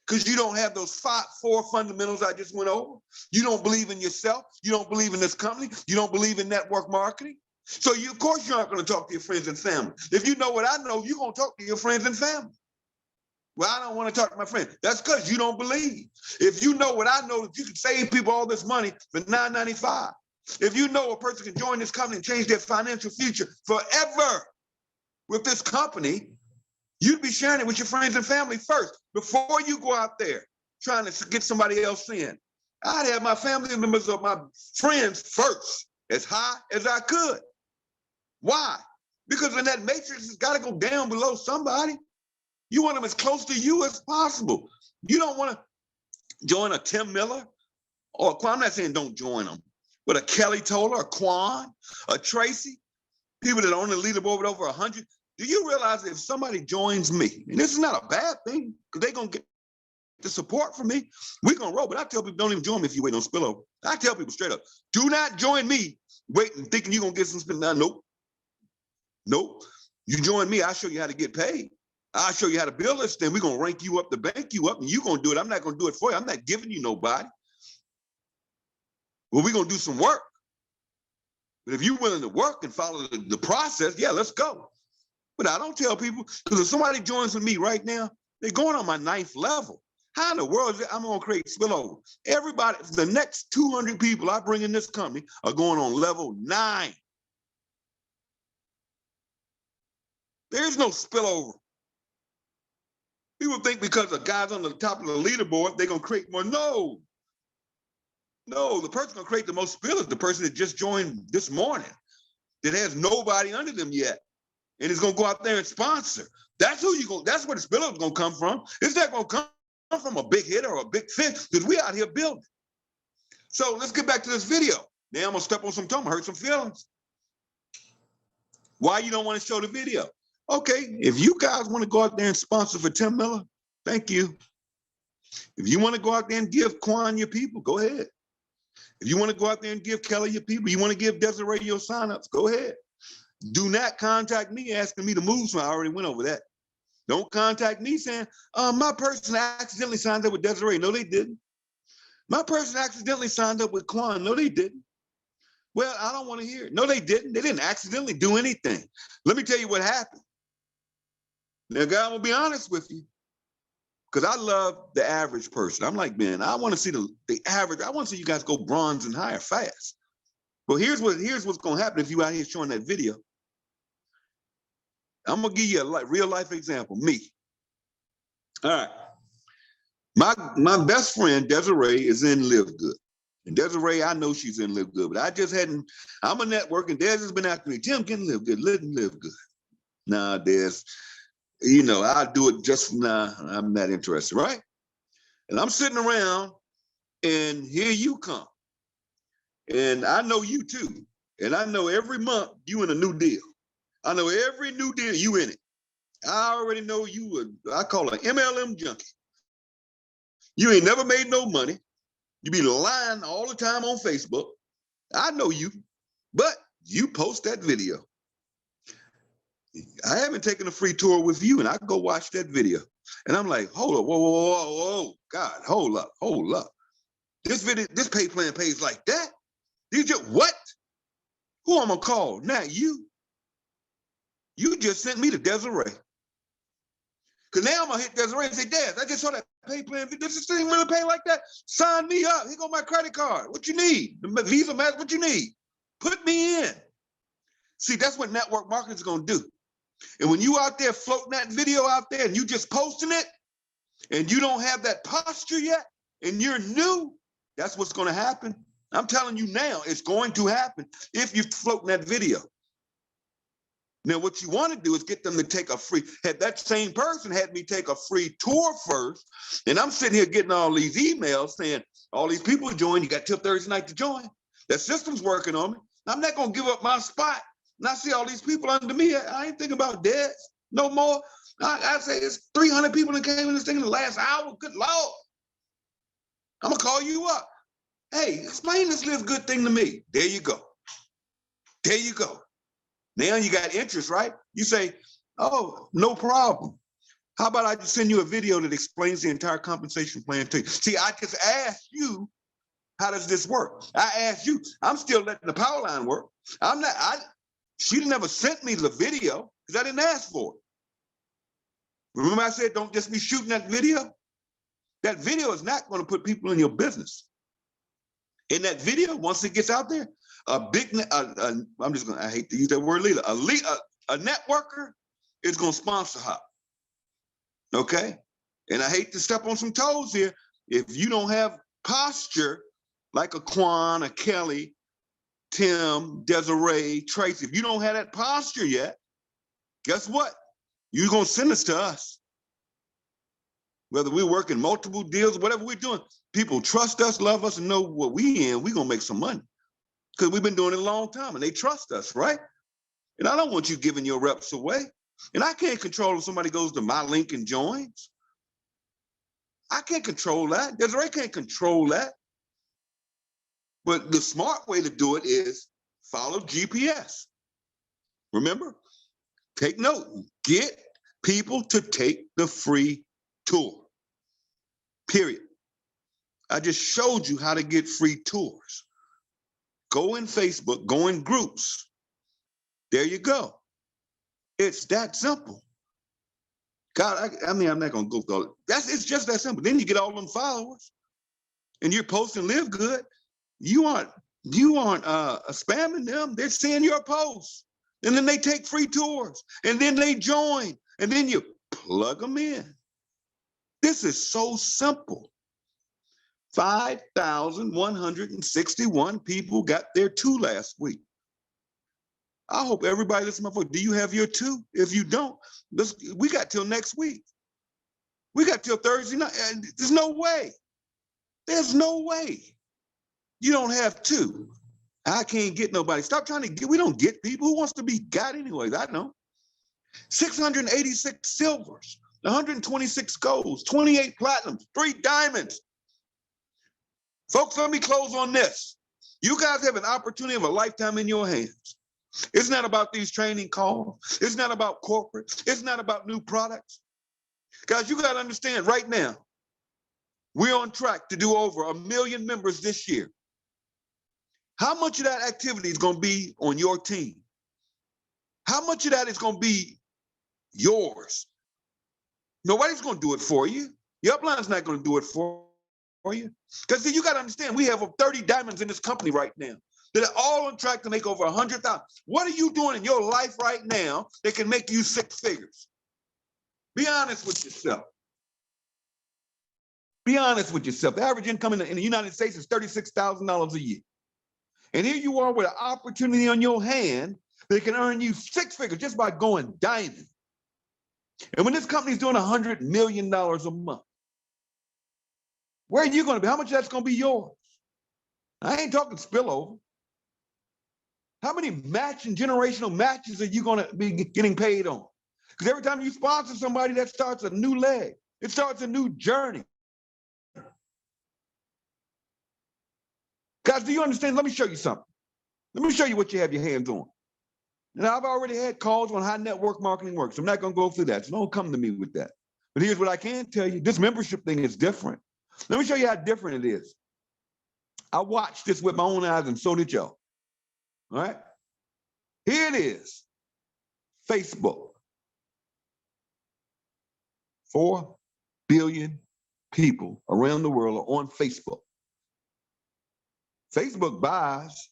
[SPEAKER 3] Because you don't have those four fundamentals I just went over. You don't believe in yourself. You don't believe in this company. You don't believe in network marketing. So of course you aren't going to talk to your friends and family. If you know what I know, you're going to talk to your friends and family. Well, I don't want to talk to my friends. That's because you don't believe. If you know what I know, that you can save people all this money for $9.95. If you know a person can join this company and change their financial future forever with this company, you'd be sharing it with your friends and family first before you go out there trying to get somebody else in. I'd have my family members or my friends first, as high as I could. Why? Because in that matrix, it's got to go down below somebody. You want them as close to you as possible. You don't want to join a Tim Miller or I'm not saying don't join them, but a Kelly Toller, a Quan, a Tracy, people that are on the leaderboard with over 100. Do you realize that if somebody joins me, and this is not a bad thing, because they're going to get the support from me, we're going to roll. But I tell people, don't even join me if you wait on spillover. I tell people straight up, do not join me waiting, thinking you're going to get some spin. Nope. Nope. You join me, I'll show you how to get paid. I'll show you how to build this thing. We're going to rank you up, to bank you up, and you're going to do it. I'm not going to do it for you. I'm not giving you nobody. Well, we're going to do some work. But if you're willing to work and follow the process, yeah, let's go. But I don't tell people, because if somebody joins with me right now, they're going on my 9th level. How in the world is it I'm gonna create spillover? Everybody, the next 200 people I bring in this company are going on level 9. There's no spillover. People think because a guy's on the top of the leaderboard, they're gonna create more. No. No, the person gonna create the most spill is the person that just joined this morning, that has nobody under them yet, and is gonna go out there and sponsor. That's who you go. That's where the spillover is gonna come from. It's not gonna come from a big hitter or a big fish, because we out here building. So let's get back to this video. Now I'm gonna step on some toe, hurt some feelings. Why you don't want to show the video? Okay, if you guys want to go out there and sponsor for Tim Miller, thank you. If you want to go out there and give Quan your people, go ahead. If you want to go out there and give Kelly your people, you want to give Desiree your signups, go ahead. Do not contact me asking me to move, so I already went over that. Don't contact me saying, my person accidentally signed up with Desiree. No, they didn't. My person accidentally signed up with Quan. No, they didn't. Well, I don't want to hear it. No, they didn't. They didn't accidentally do anything. Let me tell you what happened. Now, God, I'm gonna be honest with you, because I love the average person. I'm like, man, I want to see the average. I want to see you guys go bronze and higher fast. Well, here's what's gonna happen if you out here showing that video. I'm gonna give you a real life example. Me. All right. My best friend Desiree is in Live Good. And Desiree, I know she's in Live Good, but I just hadn't. I'm a network, and Des has been after me. Tim, can Live Good, live good. Nah, Des, you know, I'll do it just nah, I'm not interested, right? And I'm sitting around, and here you come. And I know you too. And I know every month you in a new deal. I know every new deal you in it. I already know you, I call an MLM junkie. You ain't never made no money. You be lying all the time on Facebook. I know you, but you post that video. I haven't taken a free tour with you, and I go watch that video. And I'm like, hold up, whoa, God, hold up. This video, this pay plan pays like that? You just, what? Who I'm gonna call? Not you. You just sent me to Desiree. Because now I'm gonna hit Desiree and say, Des, I just saw that pay plan. Does this thing really pay like that? Sign me up. Here go my credit card. What you need? The Visa, what you need? Put me in. See, that's what network marketing is gonna do. And when you out there floating that video out there and you just posting it, and you don't have that posture yet, and you're new, that's what's gonna happen. I'm telling you now, it's going to happen if you're floating that video. Now, what you want to do is get them to take a free, had that same person had me take a free tour first, and I'm sitting here getting all these emails saying, all these people join, you got till Thursday night to join. That system's working on me. I'm not going to give up my spot. And I see all these people under me. I ain't thinking about Des no more. I say it's 300 people that came in this thing in the last hour. Good Lord. I'm going to call you up. Hey, explain this Live Good thing to me. There you go. There you go. Now you got interest, right? You say, oh, no problem. How about I just send you a video that explains the entire compensation plan to you? See, I just asked you, how does this work? I asked you, I'm still letting the power line work. She never sent me the video because I didn't ask for it. Remember I said, don't just be shooting that video? That video is not going to put people in your business. In that video, once it gets out there, I hate to use that word leader, a networker is going to sponsor her. Okay? And I hate to step on some toes here. If you don't have posture like a Quan, a Kelly, Tim, Desiree, Tracy, if you don't have that posture yet, guess what? You're going to send this to us. Whether we're working multiple deals, whatever we're doing, people trust us, love us, and know what we're going to make some money. Because we've been doing it a long time, and they trust us, right? And I don't want you giving your reps away. And I can't control if somebody goes to my link and joins. I can't control that. Desiree can't control that. But the smart way to do it is follow GPS. Remember? Take note. Get people to take the free tour. Period. I just showed you how to get free tours. Go in Facebook, go in groups. There you go. It's that simple. God, I mean, I'm not gonna go through it. It's just that simple. Then you get all them followers and you're posting live good. You aren't spamming them. They're seeing your posts. And then they take free tours. And then they join. And then you plug them in. This is so simple. 5,161 people got their 2 last week. I hope everybody listen to my voice. Do you have your 2? If you don't, we got till next week. We got till Thursday night. And there's no way. There's no way you don't have 2. I can't get nobody. Stop trying to get. We don't get people. Who wants to be got anyways? I know. 686 silvers, 126 golds, 28 platinums, 3 diamonds. Folks, let me close on this. You guys have an opportunity of a lifetime in your hands. It's not about these training calls. It's not about corporate. It's not about new products. Guys, you got to understand right now, we're on track to do over 1 million members this year. How much of that activity is going to be on your team? How much of that is going to be yours? Nobody's going to do it for you. Your upline's not going to do it for you. Because you got to understand, we have 30 diamonds in this company right now that are all on track to make over 100,000. What are you doing in your life right now that can make you 6 figures? Be honest with yourself. Be honest with yourself. The average income in the United States is $36,000 a year. And here you are with an opportunity on your hand that can earn you 6 figures just by going diamond. And when this company's doing $100 million a month, where are you going to be? How much of that's going to be yours? I ain't talking spillover. How many matching generational matches are you going to be getting paid on? Because every time you sponsor somebody, that starts a new leg. It starts a new journey. Guys, do you understand? Let me show you something. Let me show you what you have your hands on. Now, I've already had calls on how network marketing works. I'm not going to go through that, so don't come to me with that. But here's what I can tell you. This membership thing is different. Let me show you how different it is. I watched this with my own eyes, and so did y'all. All right? Here it is. Facebook. 4 billion people around the world are on Facebook. Facebook buys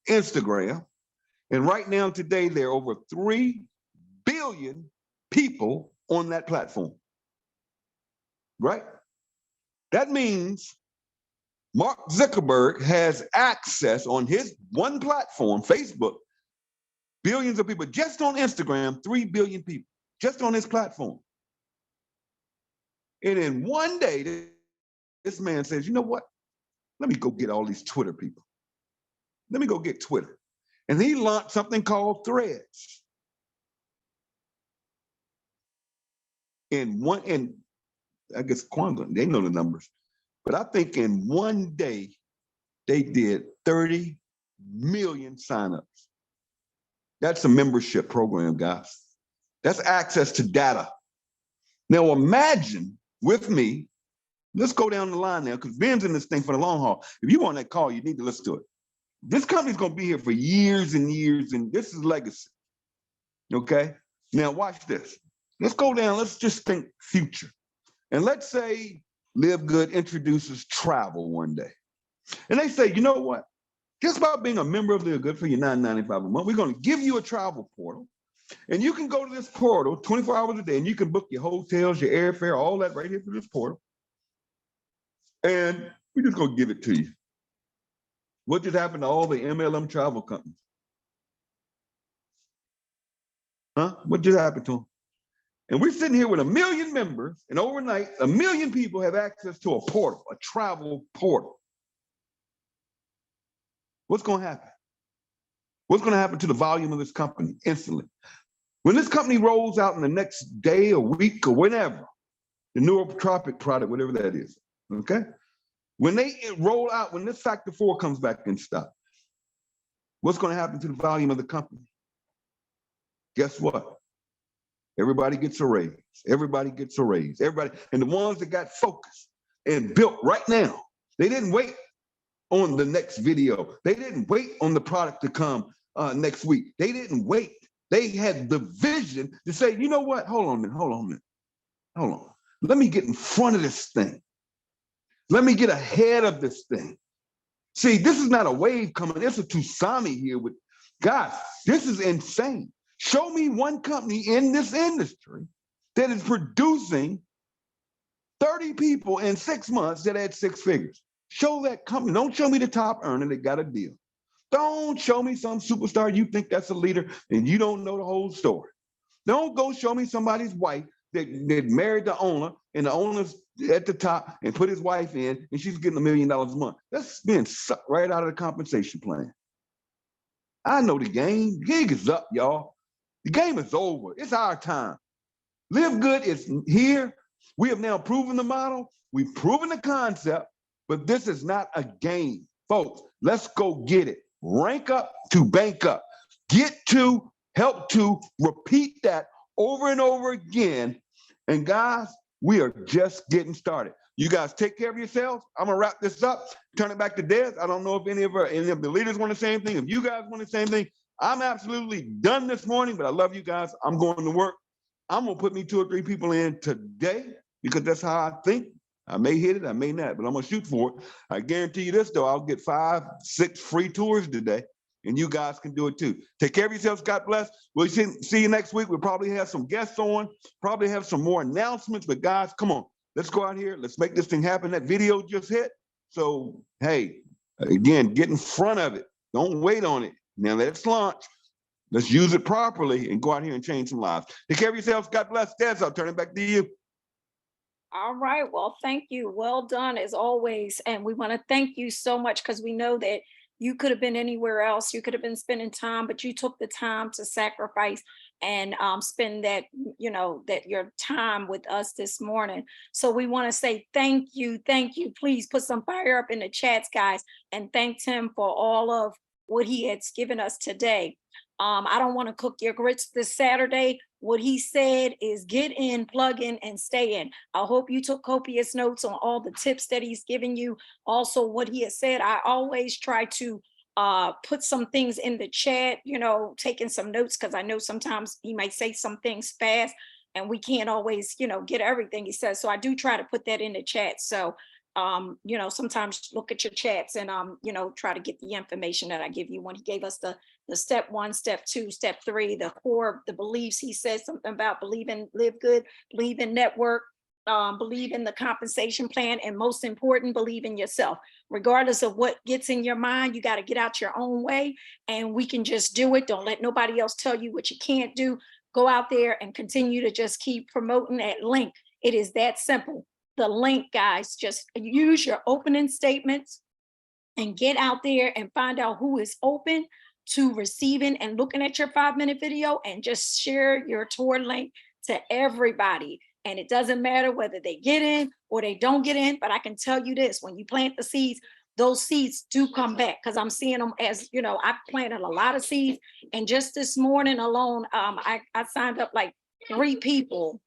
[SPEAKER 3] Instagram. And right now, today, there are over 3 billion people on that platform. Right? That means Mark Zuckerberg has access on his one platform, Facebook, billions of people. Just on Instagram, 3 billion people, just on his platform. And in one day, this man says, you know what? Let me go get all these Twitter people. Let me go get Twitter. And he launched something called Threads. And I guess Quantum, they know the numbers. But I think in one day, they did 30 million signups. That's a membership program, guys. That's access to data. Now imagine with me, let's go down the line now, because Ben's in this thing for the long haul. If you want that call, you need to listen to it. This company's going to be here for years and years, and this is legacy. Okay? Now watch this. Let's go down. Let's just think future. And let's say Live Good introduces travel one day. And they say, you know what? Just about being a member of Live Good for your $9.95 a month, we're going to give you a travel portal. And you can go to this portal 24 hours a day, and you can book your hotels, your airfare, all that right here through this portal. And we're just going to give it to you. What just happened to all the MLM travel companies? Huh? What just happened to them? And we're sitting here with 1 million members, and overnight, 1 million people have access to a portal, a travel portal. What's going to happen? What's going to happen to the volume of this company instantly? When this company rolls out in the next day or week or whenever, the neurotropic product, whatever that is, okay? When they roll out, when this factor 4 comes back in stock, what's going to happen to the volume of the company? Guess what? Everybody gets a raise. Everybody gets a raise. Everybody, and the ones that got focused and built right now, they didn't wait on the next video. They didn't wait on the product to come next week. They didn't wait. They had the vision to say, you know what? Hold on a minute. hold on. Let me get in front of this thing. Let me get ahead of this thing. See, this is not a wave coming. It's a tsunami here with, guys, this is insane. Show me one company in this industry that is producing 30 people in 6 months that had 6 figures. Show that company. Don't show me the top earner that got a deal. Don't show me some superstar you think that's a leader and you don't know the whole story. Don't go show me somebody's wife that married the owner and the owner's at the top and put his wife in and she's getting $1 million a month. That's being sucked right out of the compensation plan. I know the game. Gig is up, y'all. The game is over. It's our time. Live Good is here. We have now proven the model. We've proven the concept, but this is not a game. Folks, let's go get it. Rank up to bank up. Get to, help to, repeat that over and over again. And guys, we are just getting started. You guys take care of yourselves. I'm gonna wrap this up, turn it back to Des. I don't know if any of the leaders want the same thing. If you guys want the same thing, I'm absolutely done this morning, but I love you guys. I'm going to work. I'm gonna put me 2 or 3 people in today because that's how I think. I may hit it, I may not, but I'm gonna shoot for it. I guarantee you this though, I'll get 5, 6 free tours today, and you guys can do it too. Take care of yourselves, God bless. We'll see you next week. We'll probably have some guests on, probably have some more announcements, but guys, come on, let's go out here, let's make this thing happen. That video just hit, so hey, again, get in front of it. Don't wait on it. Now let's launch. Let's use it properly and go out here and change some lives. Take care of yourselves, God bless. Des, I'll turn it back to you.
[SPEAKER 1] All right. Well, thank you. Well done as always. And we want to thank you so much because we know that you could have been anywhere else. You could have been spending time, but you took the time to sacrifice and spend that, that your time with us this morning. So we want to say thank you. Thank you. Please put some fire up in the chats, guys, and thank him for all of what he has given us today. I don't want to cook your grits this Saturday. What he said is get in, plug in, and stay in. I hope you took copious notes on all the tips that he's given you. Also, what he has said, I always try to put some things in the chat, taking some notes, because I know sometimes he might say some things fast and we can't always, get everything he says. So I do try to put that in the chat. So sometimes look at your chats and, try to get the information that I give you. When he gave us the step 1, step 2, step 3, the core, the beliefs, he said something about believe in, live good, believe in network, believe in the compensation plan, and most important, believe in yourself. Regardless of what gets in your mind, you got to get out your own way and we can just do it. Don't let nobody else tell you what you can't do. Go out there and continue to just keep promoting that link. It is that simple. The link, guys, just use your opening statements and get out there and find out who is open to receiving and looking at your 5-minute video, and just share your tour link to everybody. And it doesn't matter whether they get in or they don't get in, but I can tell you this, when you plant the seeds, those seeds do come back, because I'm seeing them as, I've planted a lot of seeds. And just this morning alone, I signed up like 3 people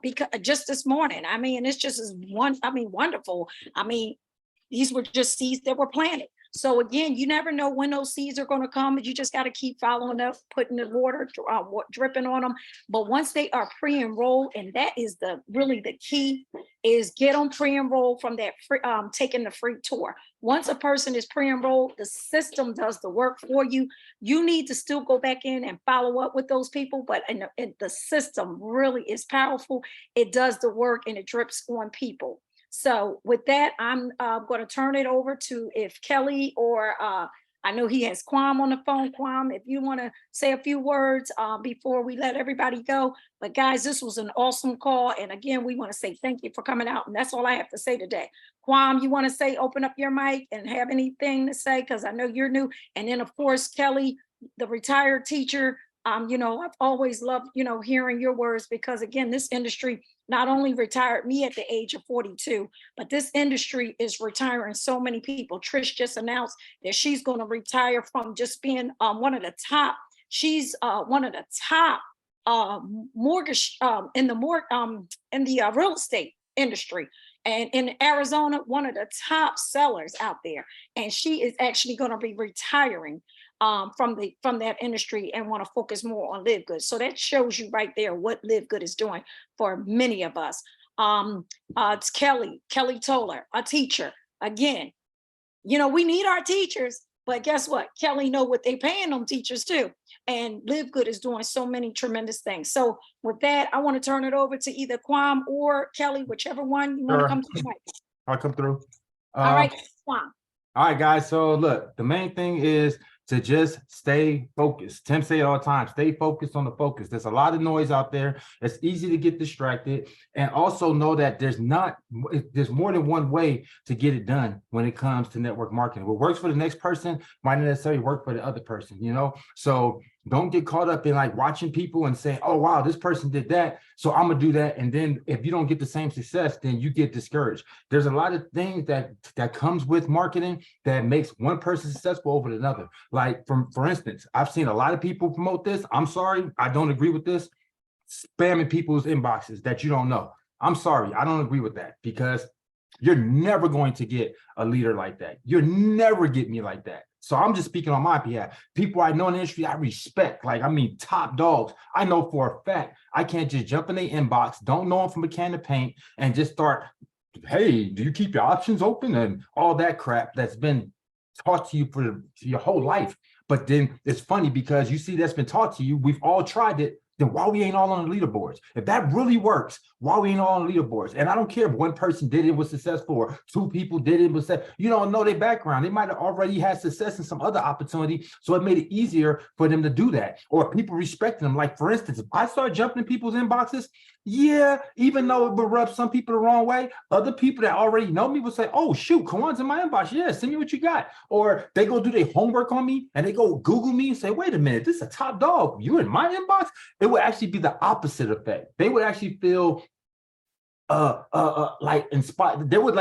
[SPEAKER 1] because just this morning, it's just wonderful. These were just seeds that were planted. So again, you never know when those seeds are going to come. You just got to keep following up, putting the water, dripping on them. But once they are pre-enrolled, and that is really the key, is get them pre-enrolled from that free, taking the free tour. Once a person is pre-enrolled, the system does the work for you. You need to still go back in and follow up with those people, but the system really is powerful. It does the work and it drips on people. So with that, I'm going to turn it over to if Kelly or I know he has Kwam on the phone. Kwam, if you want to say a few words before we let everybody go. But guys, this was an awesome call. And again, we want to say thank you for coming out. And that's all I have to say today. Kwam, you want to say, open up your mic and have anything to say? Because I know you're new. And then, of course, Kelly, the retired teacher, I've always loved, hearing your words, because again, this industry not only retired me at the age of 42, but this industry is retiring so many people. Trish just announced that she's going to retire from just being one of the top. She's one of the top mortgage in the real estate industry. And in Arizona, one of the top sellers out there. And she is actually going to be retiring. from that industry and want to focus more on Live Good. So that shows you right there what Live Good is doing for many of us. It's Kelly Toller, a teacher. Again, we need our teachers, but guess what? Kelly know what they paying them teachers too. And Live Good is doing so many tremendous things. So with that, I want to turn it over to either Kwam or Kelly, whichever one you want to
[SPEAKER 2] Sure.
[SPEAKER 1] come to the mic.
[SPEAKER 2] I'll come through.
[SPEAKER 1] All right, Kwam.
[SPEAKER 2] All right, guys. So look, the main thing is to just stay focused. Tim say it all the time, stay focused on the focus. There's a lot of noise out there. It's easy to get distracted. And also know that there's more than one way to get it done when it comes to network marketing. What works for the next person might not necessarily work for the other person, So don't get caught up in like watching people and saying, oh, wow, this person did that, so I'm gonna do that. And then if you don't get the same success, then you get discouraged. There's a lot of things that comes with marketing that makes one person successful over another. Like for instance, I've seen a lot of people promote this. I'm sorry, I don't agree with this. Spamming people's inboxes that you don't know. I'm sorry, I don't agree with that, because you're never going to get a leader like that. You'll never get me like that. So I'm just speaking on my behalf. People I know in the industry, I respect, top dogs. I know for a fact, I can't just jump in their inbox, don't know them from a can of paint, and just start, hey, do you keep your options open? And all that crap that's been taught to you for your whole life. But then it's funny because you see that's been taught to you. We've all tried it. Then why we ain't all on the leaderboards? If that really works, why we ain't all on the leaderboards? And I don't care if one person did it, was successful, or two people did it, was that you don't know their background. They might have already had success in some other opportunity, so it made it easier for them to do that. Or people respecting them. Like for instance, if I start jumping in people's inboxes, yeah, even though it would rub some people the wrong way, other people that already know me will say, oh shoot, Kawan's in my inbox. Yeah, send me what you got. Or they go do their homework on me and they go Google me and say, wait a minute, this is a top dog. You in my inbox? It would actually be the opposite effect. They would actually feel like inspired. They would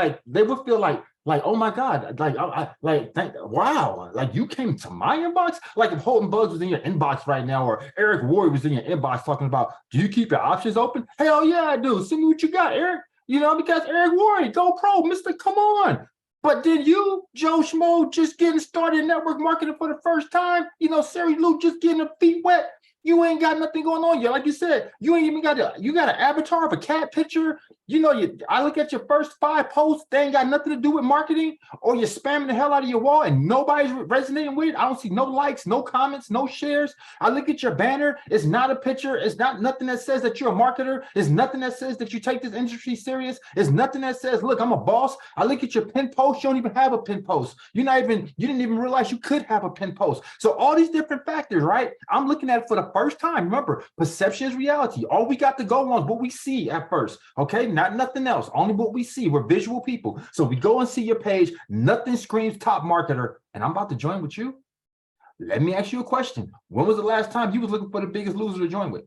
[SPEAKER 2] feel like, oh my God, wow, like you came to my inbox? Like if Holton Bugs was in your inbox right now, or Eric Ward was in your inbox talking about, do you keep your options open? Hell yeah, I do. Send me what you got, Eric. Because Eric Ward, go pro, Mr. Come on. But then you, Joe Schmo, just getting started in network marketing for the first time, Sari Lou just getting her feet wet. You ain't got nothing going on yet. Like you said, you ain't even you got an avatar of a cat picture. I look at your first 5 posts, they ain't got nothing to do with marketing, or you're spamming the hell out of your wall and nobody's resonating with it. I don't see no likes, no comments, no shares. I look at your banner. It's not a picture. It's not nothing that says that you're a marketer. It's nothing that says that you take this industry serious. It's nothing that says, look, I'm a boss. I look at your pin post. You don't even have a pin post. You didn't even realize you could have a pin post. So all these different factors, right? I'm looking at it for the first time. Remember, perception is reality. All we got to go on is what we see at first. Okay, not nothing else. Only what we see. We're visual people. So we go and see your page. Nothing screams top marketer, and I'm about to join with you. Let me ask you a question. When was the last time you was looking for the biggest loser to join with?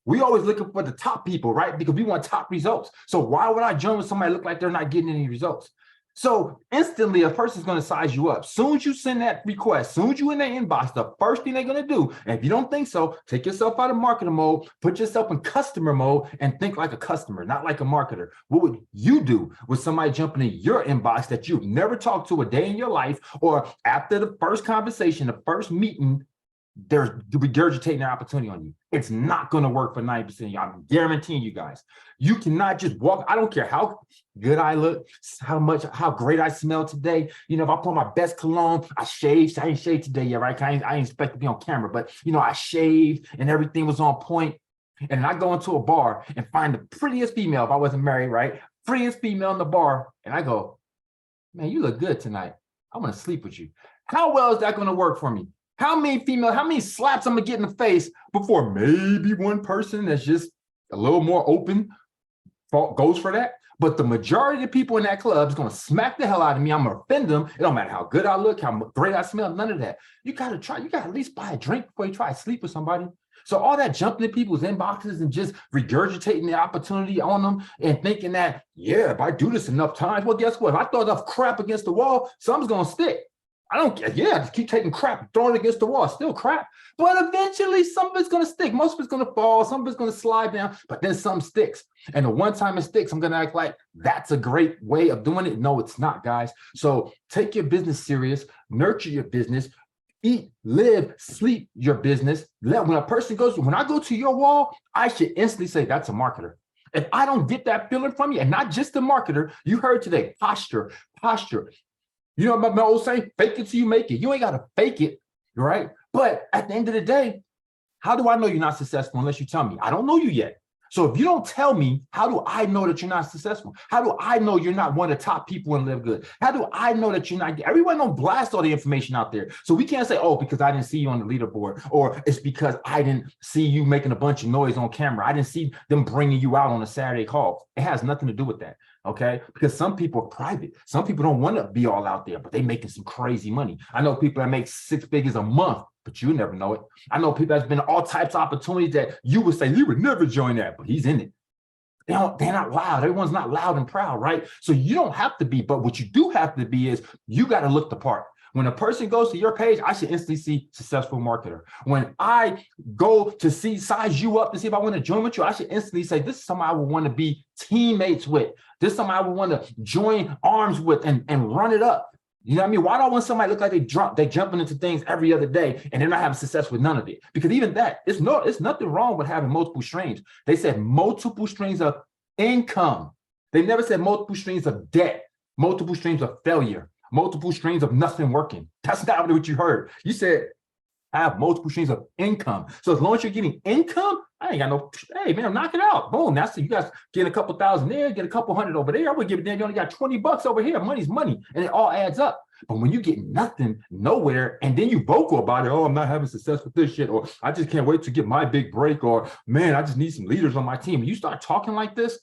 [SPEAKER 2] We always looking for the top people, right? Because we want top results. So why would I join with somebody that look like they're not getting any results? So instantly, a person's going to size you up. Soon as you send that request, soon as you in their inbox, the first thing they're going to do, and if you don't think so, take yourself out of marketer mode, put yourself in customer mode, and think like a customer, not like a marketer. What would you do with somebody jumping in your inbox that you've never talked to a day in your life, or after the first conversation, the first meeting, they're regurgitating their opportunity on you? It's not going to work for 90% of you. I'm guaranteeing you guys. You cannot just walk. I don't care how good I look, how great I smell today. If I put my best cologne, I shaved. I ain't shaved today yet, right? I ain't expect to be on camera, but I shaved and everything was on point. And I go into a bar and find the prettiest female, if I wasn't married, right? Prettiest female in the bar. And I go, man, you look good tonight. I want to sleep with you. How well is that going to work for me? How many slaps I'm gonna get in the face before maybe one person that's just a little more open goes for that? But the majority of the people in that club is gonna smack the hell out of me. I'm gonna offend them. It don't matter how good I look, how great I smell, none of that. You gotta at least buy a drink before you try to sleep with somebody. So all that jumping in people's inboxes and just regurgitating the opportunity on them and thinking that, yeah, if I do this enough times, well, guess what? If I throw enough crap against the wall, something's gonna stick. I don't care. Yeah, just keep taking crap, throwing it against the wall, still crap. But eventually some of it's going to stick. Most of it's going to fall. Some of it's going to slide down, but then some sticks. And the one time it sticks, I'm going to act like that's a great way of doing it. No, it's not, guys. So take your business serious, nurture your business, eat, live, sleep your business. When a person goes, when I go to your wall, I should instantly say that's a marketer. If I don't get that feeling from you, and not just the marketer, you heard today, posture. You know my old saying, fake it till you make it. You ain't got to fake it, right? But at the end of the day, how do I know you're not successful unless you tell me? I don't know you yet. So if you don't tell me, how do I know that you're not successful? How do I know you're not one of the top people in Live Good? How do I know that you're not? Everyone don't blast all the information out there. So we can't say, oh, because I didn't see you on the leaderboard, or it's because I didn't see you making a bunch of noise on camera. I didn't see them bringing you out on a Saturday call. It has nothing to do with that. Okay, because some people are private. Some people don't want to be all out there, but they making some crazy money. I know people that make 6 figures a month, but you never know it. I know people that's been all types of opportunities that you would say you would never join that, but he's in it. They're not loud. Everyone's not loud and proud, right? So you don't have to be, but what you do have to be is you got to look the part. When a person goes to your page, I should instantly see successful marketer. When I go to size you up to see if I want to join with you, I should instantly say, this is somebody I would want to be teammates with. This is somebody I would want to join arms with and run it up. You know what I mean? Why do I want somebody to look like they jumping into things every other day and they're not having success with none of it? Because even that, it's nothing wrong with having multiple streams. They said multiple streams of income. They never said multiple streams of debt, multiple streams of failure, multiple streams of nothing working. That's not what you heard. You said have multiple streams of income. So as long as you're getting income, I ain't got no, hey man, knock it out. Boom. That's it. You guys get a couple thousand there, get a couple hundred over there. I would give it there. You only got $20 over here. Money's money. And it all adds up. But when you get nothing, nowhere, and then you vocal about it, oh, I'm not having success with this shit, or I just can't wait to get my big break, or man, I just need some leaders on my team. And you start talking like this,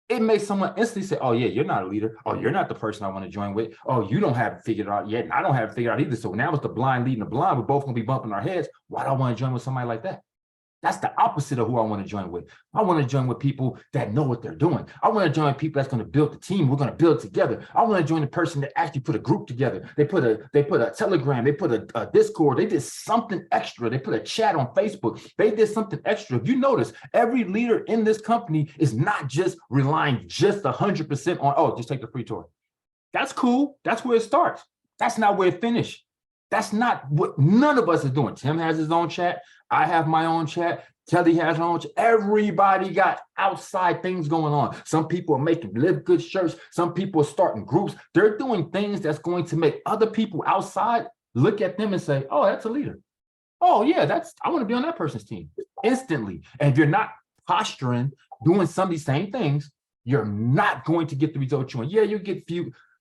[SPEAKER 2] it makes someone instantly say, oh yeah, you're not a leader. Oh, you're not the person I want to join with. Oh, you don't have it figured out yet. And I don't have it figured out either. So now it's the blind leading the blind. We're both going to be bumping our heads. Why do I want to join with somebody like that? That's the opposite of who I want to join with. I want to join with people that know what they're doing. I want to join people that's going to build the team. We're going to build together. I want to join the person that actually put a group together. They put a Telegram. They put a Discord. They did something extra. They put a chat on Facebook. They did something extra. If you notice, every leader in this company is not just relying just 100% on, oh, just take the free tour. That's cool. That's where it starts. That's not where it finished. That's not what none of us is doing. Tim has his own chat. I have my own chat. Kelly has her own chat. Everybody got outside things going on. Some people are making Live Good shirts. Some people are starting groups. They're doing things that's going to make other people outside look at them and say, oh, that's a leader. Oh, yeah, I want to be on that person's team instantly. And if you're not posturing, doing some of these same things, you're not going to get the results you want. Yeah, you get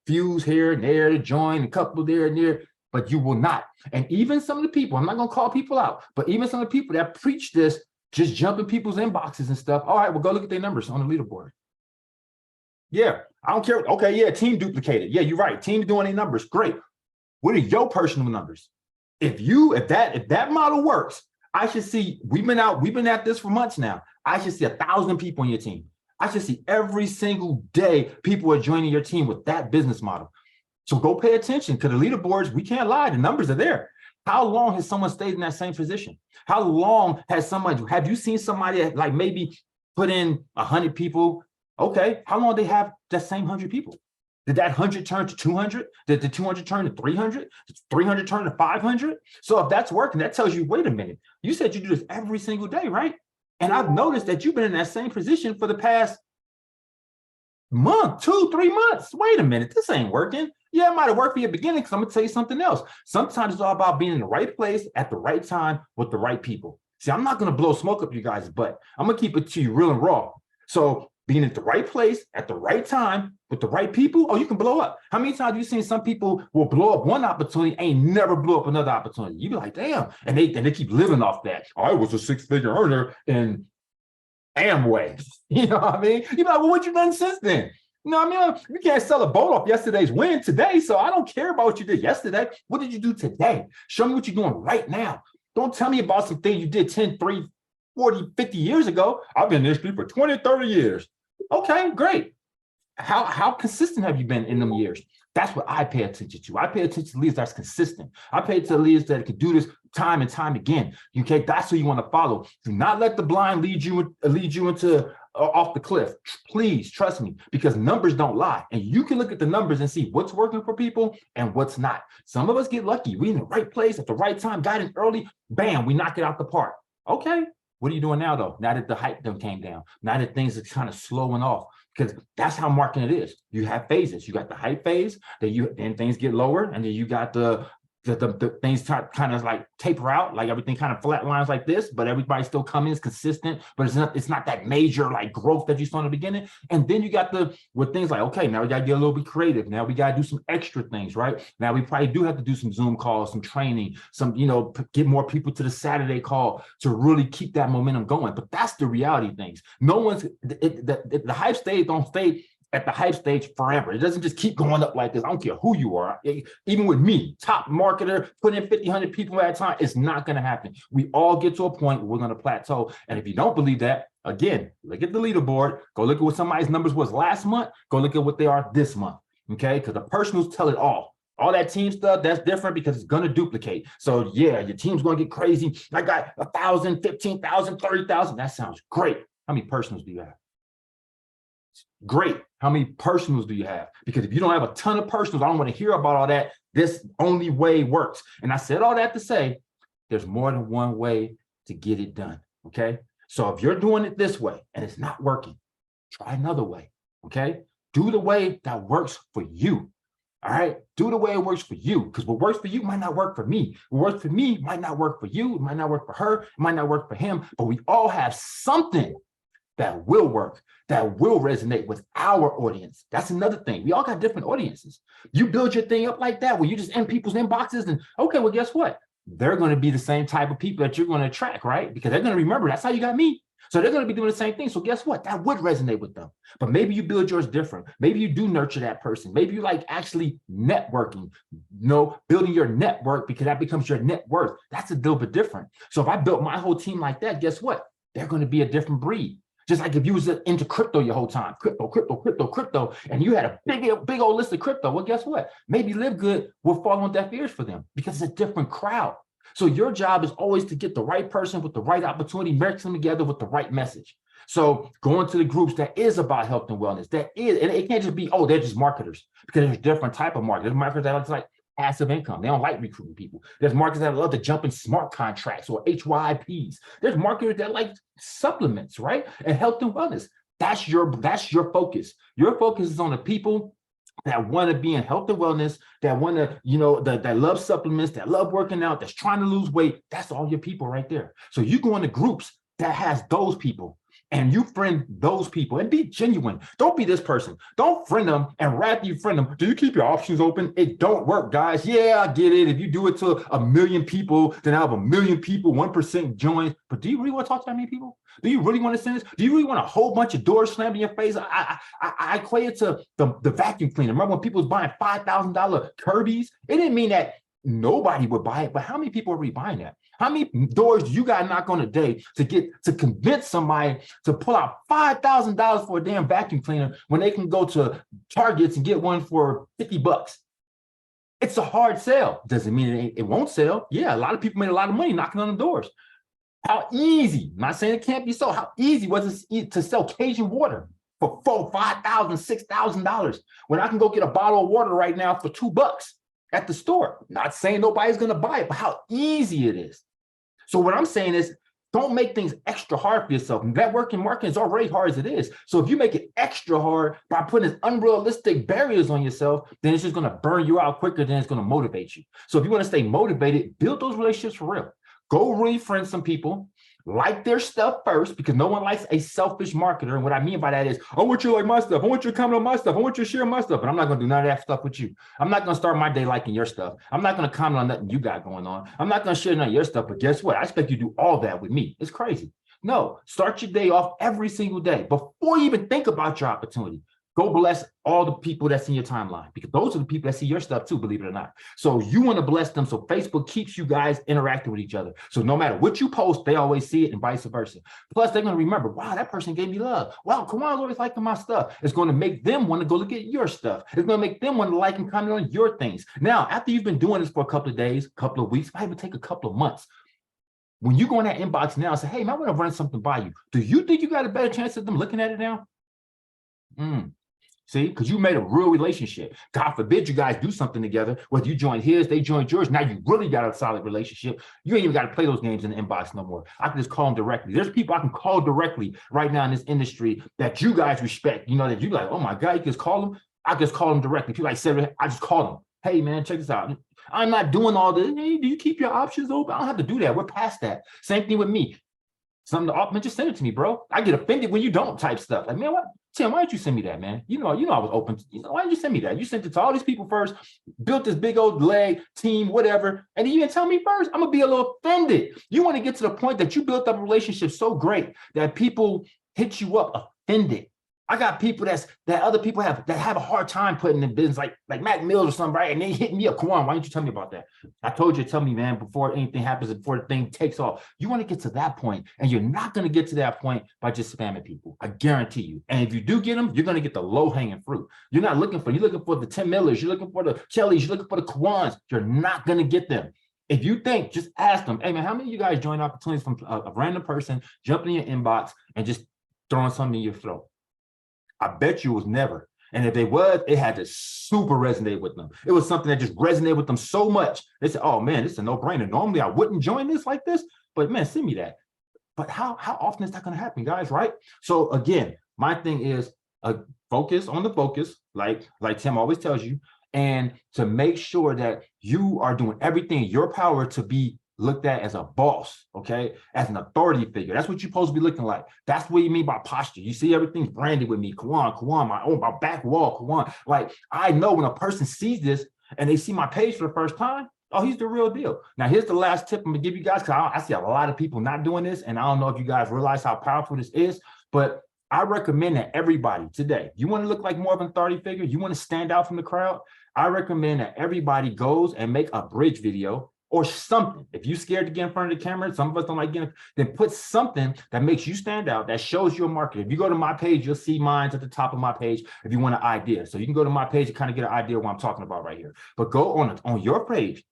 [SPEAKER 2] fews here and there to join, a couple there and there, but you will not. And even some of the people, I'm not going to call people out, but even some of the people that preach this, just jump in people's inboxes and stuff. All right, well, go look at their numbers on the leaderboard. Yeah, I don't care. Okay, yeah, team duplicated. Yeah, you're right. Team doing their numbers. Great. What are your personal numbers? If that model works, I should see, we've been at this for months now. I should see 1,000 people on your team. I should see every single day people are joining your team with that business model. So go pay attention to the leaderboards. We can't lie. The numbers are there. How long has someone stayed in that same position? How long has have you seen somebody that like maybe put in 100 people? Okay. How long do they have that same 100 people? Did that 100 turn to 200? Did the 200 turn to 300? Did 300 turn to 500? So if that's working, that tells you, wait a minute, you said you do this every single day, right? And I've noticed that you've been in that same position for the past month, 2-3 months. Wait a minute, this ain't working. Yeah, it might have worked for your beginning, because I'm gonna tell you something else. Sometimes it's all about being in the right place at the right time with the right people. See, I'm not gonna blow smoke up you guys' butt. I'm gonna keep it to you real and raw. So being at the right place at the right time with the right people, oh, you can blow up. How many times have you seen some people will blow up one opportunity, ain't never blow up another opportunity? You be like, damn, and they keep living off that. I was a 6-figure earner in Amway. You know what I mean? You be like, well, what you done since then? You know what I mean? You can't sell a boat off yesterday's win today, so I don't care about what you did yesterday. What did you do today? Show me what you're doing right now. Don't tell me about some things you did 10, 3, 40, 50 years ago. I've been in this for 20, 30 years. Okay, great. How consistent have you been in them years? That's what I pay attention to. I pay attention to leaders that's consistent. I pay attention to leaders that can do this time and time again. Okay, that's who you want to follow. Do not let the blind lead you into off the cliff. Please trust me, because numbers don't lie, and you can look at the numbers and see what's working for people and what's not. Some of us get lucky. We in the right place at the right time, got in early, bam, we knock it out the park. Okay, what are you doing now though? Now that the hype done came down, now that things are kind of slowing off, because that's how marketing is. You have phases. You got the hype phase, then things get lower, and then you got the things kind of like taper out, like everything kind of flat lines like this, but everybody still coming, is consistent, but it's not that major like growth that you saw in the beginning. And then you got with things like, okay, now we got to get a little bit creative. Now we got to do some extra things, right? Now we probably do have to do some Zoom calls, some training, some, get more people to the Saturday call to really keep that momentum going. But that's the reality things. No one's, the hype stage don't stay at the hype stage forever. It doesn't just keep going up like this. I don't care who you are. Even with me, top marketer, putting in 50, 100 people at a time, it's not going to happen. We all get to a point where we're going to plateau. And if you don't believe that, again, look at the leaderboard. Go look at what somebody's numbers was last month. Go look at what they are this month. Okay, because the personals tell it all. All that team stuff, that's different because it's going to duplicate. So yeah, your team's going to get crazy. I got 1,000, 15,000, 30,000. That sounds great. How many personals do you have? Great. How many personals do you have? Because if you don't have a ton of personals, I don't want to hear about all that. This only way works. And I said all that to say there's more than one way to get it done. Okay. So if you're doing it this way and it's not working, try another way. Okay. Do the way that works for you. All right. Do the way it works for you, because what works for you might not work for me. What works for me might not work for you. It might not work for her. It might not work for him. But we all have something that will work, that will resonate with our audience. That's another thing. We all got different audiences. You build your thing up like that, where you just in people's inboxes and, okay, well, guess what? They're going to be the same type of people that you're going to attract, right? Because they're going to remember, that's how you got me. So they're going to be doing the same thing. So guess what? That would resonate with them. But maybe you build yours different. Maybe you do nurture that person. Maybe you like actually networking, building your network, because that becomes your net worth. That's a little bit different. So if I built my whole team like that, guess what? They're going to be a different breed. Just like if you was into crypto your whole time, crypto, and you had a big old list of crypto, well, guess what? Maybe Live Good will fall on deaf ears for them because it's a different crowd. So your job is always to get the right person with the right opportunity, mix them together with the right message. So going to the groups that is about health and wellness, and it can't just be, oh, they're just marketers, because there's different type of marketers. There's marketers that are like passive income. They don't like recruiting people. There's marketers that love to jump in smart contracts or HYPs. There's marketers that like supplements, right? And health and wellness. That's your focus. Your focus is on the people that want to be in health and wellness, that want to, that love supplements, that love working out, that's trying to lose weight. That's all your people right there. So you go into groups that has those people, and you friend those people and be genuine. Don't be this person. Don't friend them, and rather you friend them, do you keep your options open? It don't work, guys. Yeah, I get it. If you do it to 1 million people, then I have 1 million people, 1% joins. But do you really want to talk to that many people? Do you really want to send this? Do you really want a whole bunch of doors slammed in your face? I equate it to the vacuum cleaner. Remember when people was buying $5,000 Kirby's? It didn't mean that nobody would buy it, but how many people are really buying that? How many doors do you got to knock on a day to convince somebody to pull out $5,000 for a damn vacuum cleaner when they can go to Targets and get one for $50? It's a hard sell. Doesn't mean it won't sell. Yeah, a lot of people made a lot of money knocking on the doors. How easy, I'm not saying it can't be so, how easy was it to sell Cajun water for $4,000, $5,000, $6,000 when I can go get a bottle of water right now for $2 at the store? Not saying nobody's going to buy it, but how easy it is. So what I'm saying is, don't make things extra hard for yourself. Networking marketing is already hard as it is. So if you make it extra hard by putting these unrealistic barriers on yourself, then it's just going to burn you out quicker than it's going to motivate you. So if you want to stay motivated, build those relationships for real. Go really friend some people, like their stuff first, because no one likes a selfish marketer. And what I mean by that is, I want you to like my stuff. I want you to comment on my stuff. I want you to share my stuff. But I'm not going to do none of that stuff with you. I'm not going to start my day liking your stuff. I'm not going to comment on nothing you got going on. I'm not going to share none of your stuff. But guess what? I expect you to do all that with me. It's crazy. No, start your day off every single day. Before you even think about your opportunity, Go bless all the people that's in your timeline, because those are the people that see your stuff too, believe it or not. So you want to bless them. So Facebook keeps you guys interacting with each other. So no matter what you post, they always see it, and vice versa. Plus, they're going to remember, wow, that person gave me love. Wow, Kawan's always liking my stuff. It's going to make them want to go look at your stuff. It's going to make them want to like and comment on your things. Now, after you've been doing this for a couple of days, couple of weeks, might even take a couple of months. When you go in that inbox now and say, hey, man, I want to run something by you. Do you think you got a better chance of them looking at it now? See, because you made a real relationship. God forbid you guys do something together, whether you join his, they joined yours. Now you really got a solid relationship. You ain't even got to play those games in the inbox no more. I can just call them directly. There's people I can call directly right now in this industry that you guys respect. You know, that you like, oh my God, you just call them. I just call them directly. People like Sarah, I just call them. Hey man, check this out. I'm not doing all this. Hey, do you keep your options open? I don't have to do that. We're past that. Same thing with me. Something to man, just send it to me, bro. I get offended when you don't type stuff. Like, man, what? Tim, why didn't you send me that, man? You know, I was open. Why didn't you send me that? You sent it to all these people first, built this big old leg team, whatever, and you didn't tell me first. I'm gonna be a little offended. You want to get to the point that you built up a relationship so great that people hit you up offended. I got people that other people have a hard time putting in business, like Mac Mills or something, right? And they hit me up. Come on, why didn't you tell me about that? I told you to tell me, man, before anything happens, before the thing takes off. You want to get to that point, and you're not going to get to that point by just spamming people. I guarantee you. And if you do get them, you're going to get the low-hanging fruit. You're looking for the Tim Millers, you're looking for the Kellys, you're looking for the Kawans. You're not going to get them. If you think, just ask them, hey man, how many of you guys join opportunities from a random person jumping in your inbox and just throwing something in your throat? I bet you it was never. And if they was, it had to super resonate with them. It was something that just resonated with them so much. They said, oh man, this is a no-brainer. Normally I wouldn't join this like this, but man, send me that. But how often is that going to happen, guys, right? So again, my thing is focus on the focus, like Tim always tells you, and to make sure that you are doing everything in your power to be looked at as a boss, okay, as an authority figure. That's what you're supposed to be looking like. That's what you mean by posture. You see everything's branded with me. Kawan, my back wall, Kawan. Like, I know when a person sees this and they see my page for the first time, oh, he's the real deal. Now, here's the last tip I'm gonna give you guys, because I see a lot of people not doing this, and I don't know if you guys realize how powerful this is, but I recommend that everybody today, you want to look like more of an authority figure, you want to stand out from the crowd, I recommend that everybody goes and make a bridge video or something. If you're scared to get in front of the camera, some of us don't like getting, then put something that makes you stand out, that shows your market. If you go to my page, you'll see mine at the top of my page if you want an idea. So you can go to my page and kind of get an idea of what I'm talking about right here. But go on your page.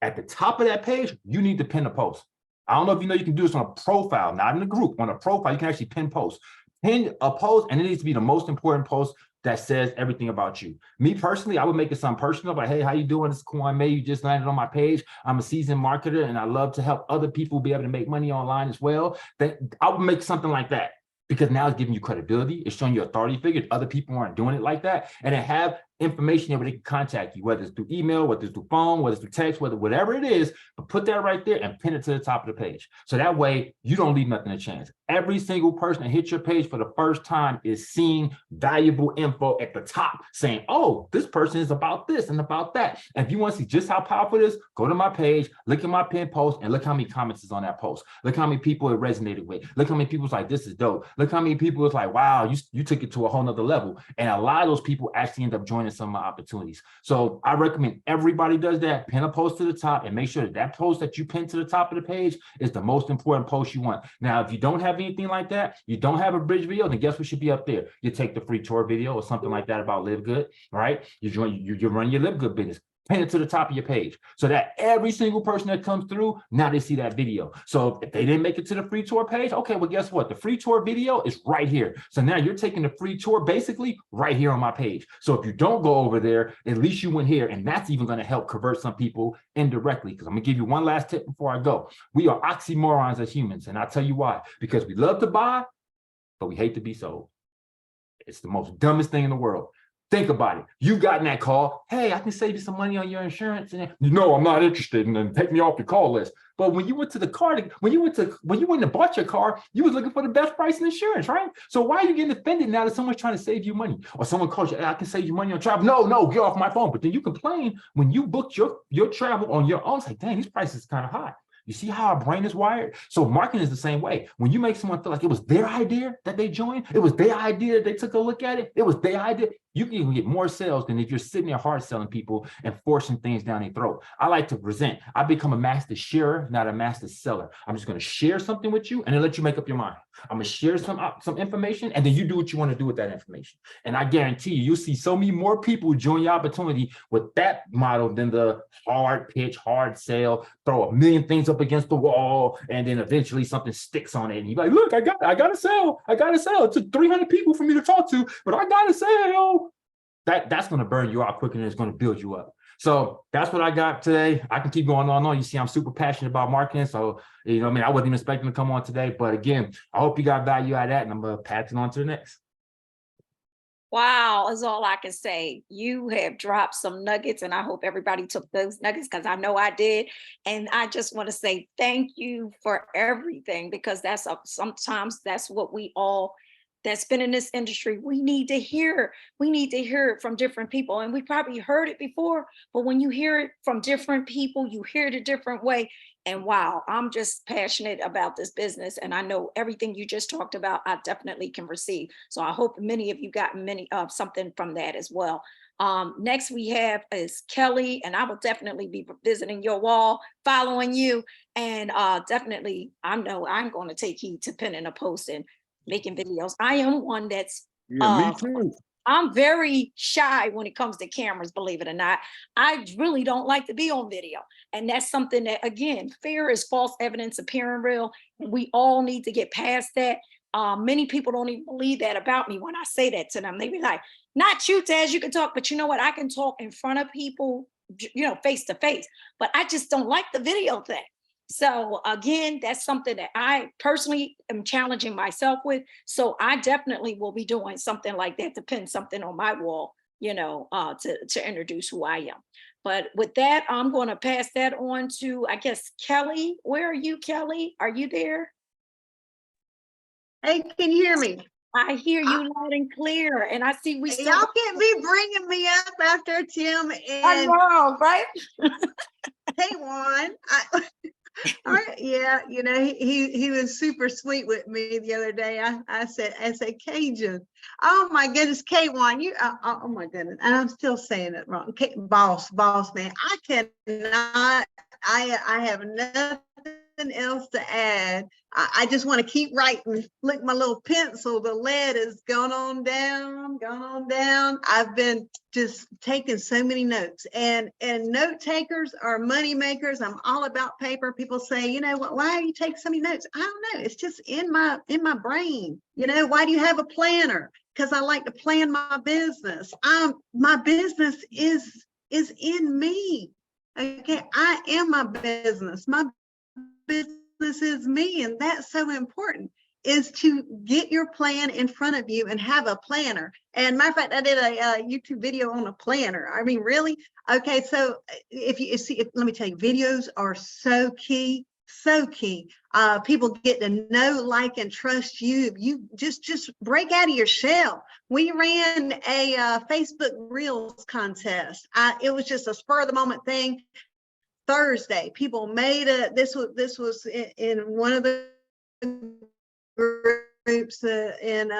[SPEAKER 2] At the top of that page, you need to pin a post. I don't know if you know you can do this on a profile, not in a group. On a profile, you can actually pin posts. Pin a post, and it needs to be the most important post that says everything about you. Me personally, I would make it something personal, like, hey, how you doing? This is Kawan May. You just landed on my page. I'm a seasoned marketer, and I love to help other people be able to make money online as well. That I would make something like that, because now it's giving you credibility. It's showing you authority figure. Other people aren't doing it like that. And then have information there where they can contact you, whether it's through email, whether it's through phone, whether it's through text, whatever it is, but put that right there and pin it to the top of the page. So that way you don't leave nothing to chance. Every single person that hits your page for the first time is seeing valuable info at the top saying, oh, this person is about this and about that. And if you want to see just how powerful it is, go to my page, look at my pinned post, and look how many comments is on that post. Look how many people it resonated with. Look how many people's like, this is dope. Look how many people was like, wow, you took it to a whole nother level. And a lot of those people actually end up joining some of my opportunities. So I recommend everybody does that. Pin a post to the top and make sure that that post that you pin to the top of the page is the most important post you want. Now, if you don't have anything like that, you don't have a bridge video, then guess what should be up there? You take the free tour video or something like that about Live Good, right? You run your Live Good business. Pin it to the top of your page so that every single person that comes through, now they see that video. So if they didn't make it to the free tour page, okay, well, guess what? The free tour video is right here. So now you're taking the free tour basically right here on my page. So if you don't go over there, at least you went here, and that's even going to help convert some people indirectly. Because I'm going to give you one last tip before I go. We are oxymorons as humans, and I'll tell you why. Because we love to buy, but we hate to be sold. It's the most dumbest thing in the world. Think about it. You got in that call. Hey, I can save you some money on your insurance. And no, I'm not interested. And then take me off the call list. But when you went to the car, when you went and bought your car, you was looking for the best price in insurance, right? So why are you getting offended now that someone's trying to save you money? Or someone calls you, hey, I can save you money on travel. No, get off my phone. But then you complain when you booked your travel on your own. It's like, dang, these prices kind of high. You see how our brain is wired? So marketing is the same way. When you make someone feel like it was their idea that they joined, it was their idea that they took a look at it, it was their idea, you can even get more sales than if you're sitting there hard selling people and forcing things down their throat. I like to present. I become a master sharer, not a master seller. I'm just going to share something with you and then let you make up your mind. I'm going to share some information, and then you do what you want to do with that information. And I guarantee you, you'll see so many more people join your opportunity with that model than the hard pitch, hard sell, throw a million things up against the wall, and then eventually something sticks on it. And you're like, look, I got to sell. I got to sell. It took 300 people for me to talk to, but I got to sell. That's going to burn you out quicker than it's going to build you up. So that's what I got today. I can keep going on. You see, I'm super passionate about marketing. So, I wasn't even expecting to come on today. But again, I hope you got value out of that. And I'm going to pass it on to the next.
[SPEAKER 1] Wow, is all I can say. You have dropped some nuggets, and I hope everybody took those nuggets, because I know I did. And I just want to say thank you for everything, because sometimes that's what we all that's been in this industry, we need to hear. We need to hear it from different people. And we probably heard it before, but when you hear it from different people, you hear it a different way. And wow, I'm just passionate about this business. And I know everything you just talked about, I definitely can receive. So I hope many of you got something from that as well. Next we have is Kelly, and I will definitely be visiting your wall, following you. And definitely, I know I'm going to take heed to pinning a post and making videos. I am one that's
[SPEAKER 3] Yeah, me too.
[SPEAKER 1] I'm very shy when it comes to cameras, believe it or not. I really don't like to be on video. And that's something that, again, fear is false evidence appearing real. And we all need to get past that. Many people don't even believe that about me when I say that to them. They be like, not you, Taz, you can talk, but you know what? I can talk in front of people, face to face, but I just don't like the video thing. So again, that's something that I personally am challenging myself with. So I definitely will be doing something like that to pin something on my wall, to introduce who I am. But with that, I'm going to pass that on to, I guess, Kelly. Where are you, Kelly? Are you there?
[SPEAKER 4] Hey, can you hear me?
[SPEAKER 1] I hear you loud and clear, and I see we still.
[SPEAKER 4] Y'all can't be bringing me up after Tim
[SPEAKER 1] I
[SPEAKER 4] and
[SPEAKER 1] know, right?
[SPEAKER 4] K1. Yeah, he was super sweet with me the other day. I said Cajun. Oh my goodness, K1, oh my goodness, and I'm still saying it wrong. Boss man. I cannot. I have nothing else to add. I just want to keep writing. Look, my little pencil, the lead is gone on down. I've been just taking so many notes, and note takers are money makers. I'm all about paper. People say, why do you take so many notes? I don't know. It's just in my brain. Why do you have a planner? Because I like to plan my business. My business is in me. Okay, I am my business. My business is me, and that's so important, is to get your plan in front of you and have a planner. And matter of fact, I did a YouTube video on a planner. I mean, really? Okay, so let me tell you, videos are so key. People get to know, like, and trust you. You just break out of your shell. We ran a Facebook Reels contest. It was just a spur of the moment thing. Thursday, people made this was in one of the groups, and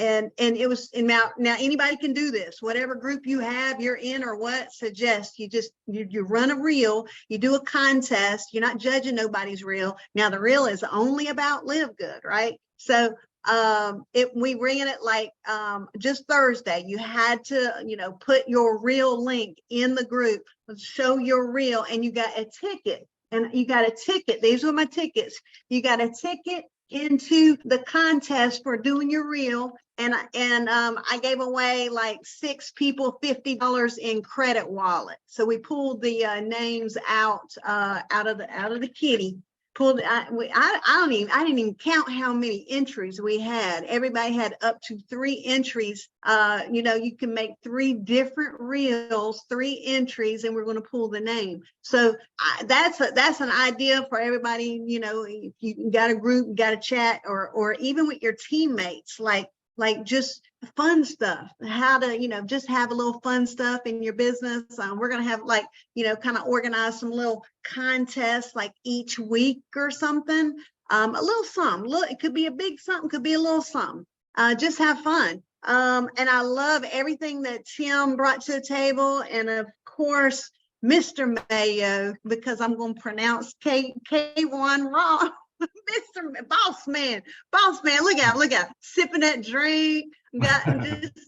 [SPEAKER 4] it was now anybody can do this. Whatever group you have, you're in or what, suggest you run a reel, you do a contest. You're not judging nobody's reel. Now the reel is only about Live Good, right? So we ran it like just Thursday. You had to put your reel link in the group, show your reel, and you got a ticket. These were my tickets. You got a ticket into the contest for doing your reel, and I gave away like 6 people $50 in credit wallet. So we pulled the names out of the kitty. I didn't even count how many entries we had. Everybody had up to 3 entries. You can make 3 different reels, 3 entries, and we're going to pull the name. So that's an idea for everybody. If you got a group, got a chat, or even with your teammates, like like just fun stuff, how to, just have a little fun stuff in your business. We're going to have like, kind of organize some little contests like each week or something. A little something, it could be a big something, could be a little something. Just have fun. And I love everything that Tim brought to the table. And of course, Mr. Mayo, because I'm going to pronounce K1 wrong. Mr. Boss man, look out, sipping that drink. Got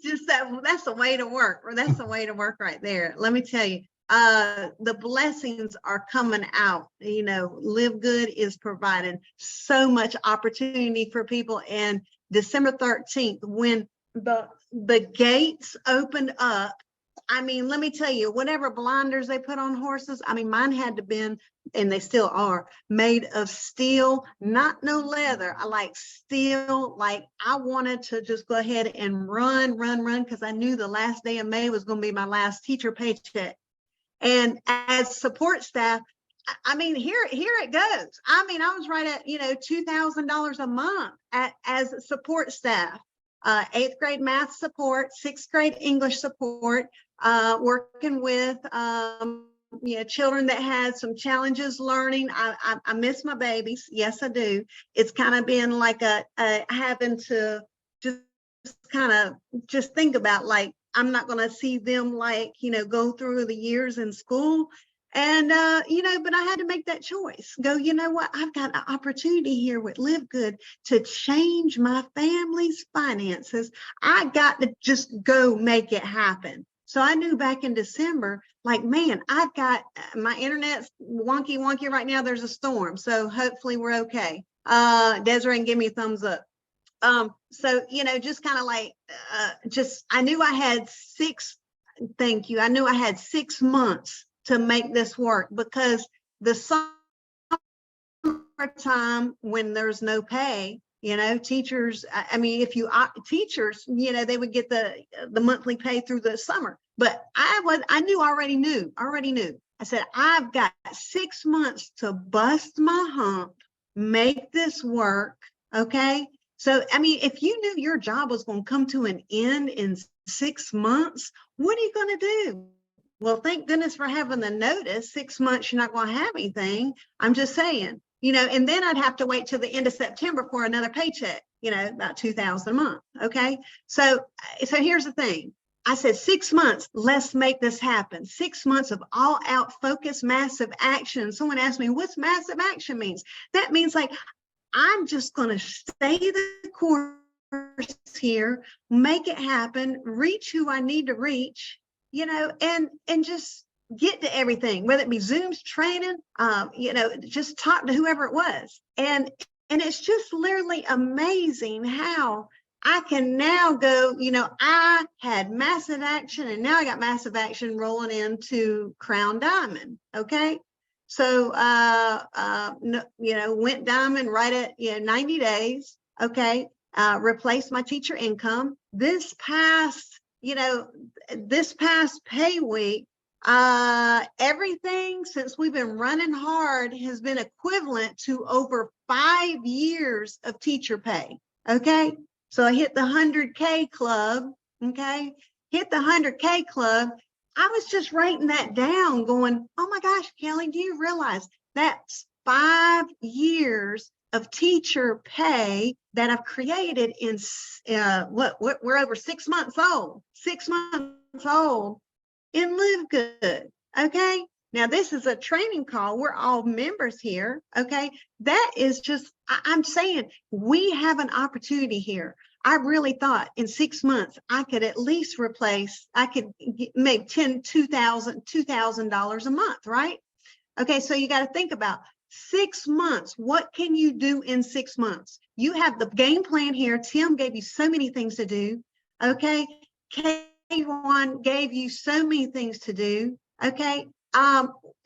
[SPEAKER 4] just that's the way to work, or that's the way to work right there. Let me tell you, the blessings are coming out. Live Good is providing so much opportunity for people. And December 13th, when the gates opened up, I mean, let me tell you, whatever blinders they put on horses, I mean, mine had to been, and they still are, made of steel, not no leather. I like steel. Like I wanted to just go ahead and run, because I knew the last day of May was going to be my last teacher paycheck. And as support staff, I mean, here it goes. I mean, I was right at, $2,000 a month as support staff. 8th grade math support, 6th grade English support, working with children that had some challenges learning. I miss my babies. Yes, I do. It's kind of been like a having to just think about, like, I'm not going to see them go through the years in school. And, but I had to make that choice. Go, you know what? I've got an opportunity here with Live Good to change my family's finances. I got to just go make it happen. So I knew back in December, like, man, I've got my internet's wonky right now. There's a storm. So hopefully we're okay. Desiree can give me a thumbs up. So, just kind of like, I knew I had thank you. I knew I had 6 months to make this work, because the summertime when there's no pay, teachers, I mean, teachers, they would get the monthly pay through the summer, but I already knew. I said, I've got 6 months to bust my hump, make this work. Okay. So, I mean, if you knew your job was going to come to an end in 6 months, what are you going to do? Well, thank goodness for having the notice. 6 months, you're not going to have anything. I'm just saying, and then I'd have to wait till the end of September for another paycheck, about $2,000 a month. Okay. So here's the thing. I said, 6 months, let's make this happen. 6 months of all out focus, massive action. Someone asked me, what's massive action means? That means like, I'm just going to stay the course here, make it happen, reach who I need to reach, and just get to everything, whether it be Zoom's training, just talk to whoever it was. And it's just literally amazing how I can now go, I had massive action, and now I got massive action rolling into Crown Diamond. Okay. So, went diamond right at, 90 days. Okay. Replaced my teacher income. This past pay week, everything since we've been running hard has been equivalent to over 5 years of teacher pay. Okay. So I hit the 100K club. Okay. Hit the 100K club. I was just writing that down going, oh my gosh, Kelly, do you realize that's 5 years of teacher pay that I've created in we're over 6 months old, 6 months old in Live Good. Okay. Now this is a training call. We're all members here. Okay. That is just, I'm saying we have an opportunity here. I really thought in 6 months, I could at least make $2,000 a month, right? Okay, so you got to think about 6 months. What can you do in 6 months? You have the game plan here. Tim gave you so many things to do. Okay, K1 gave you so many things to do. Okay,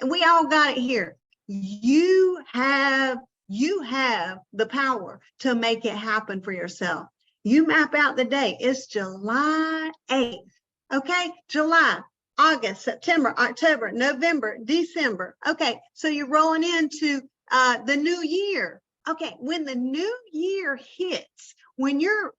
[SPEAKER 4] we all got it here. You have the power to make it happen for yourself. You map out the date. It's July 8th. Okay, July, August, September, October, November, December. Okay, so you're rolling into the new year. Okay, when the new year hits, when you're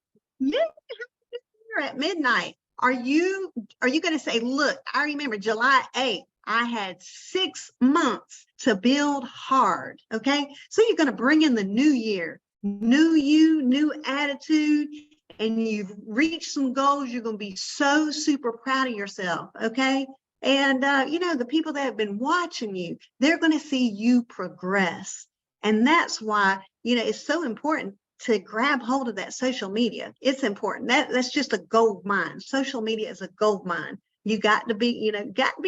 [SPEAKER 4] here at midnight. Are you going to say, look, I remember July 8th, I had 6 months to build hard. Okay. So you're going to bring in the new year, new you, new attitude, and you've reached some goals. You're going to be so super proud of yourself. Okay. And, the people that have been watching you, they're going to see you progress. And that's why, it's so important to grab hold of that social media. It's important. That's just a gold mine. Social media is a gold mine. You got to be,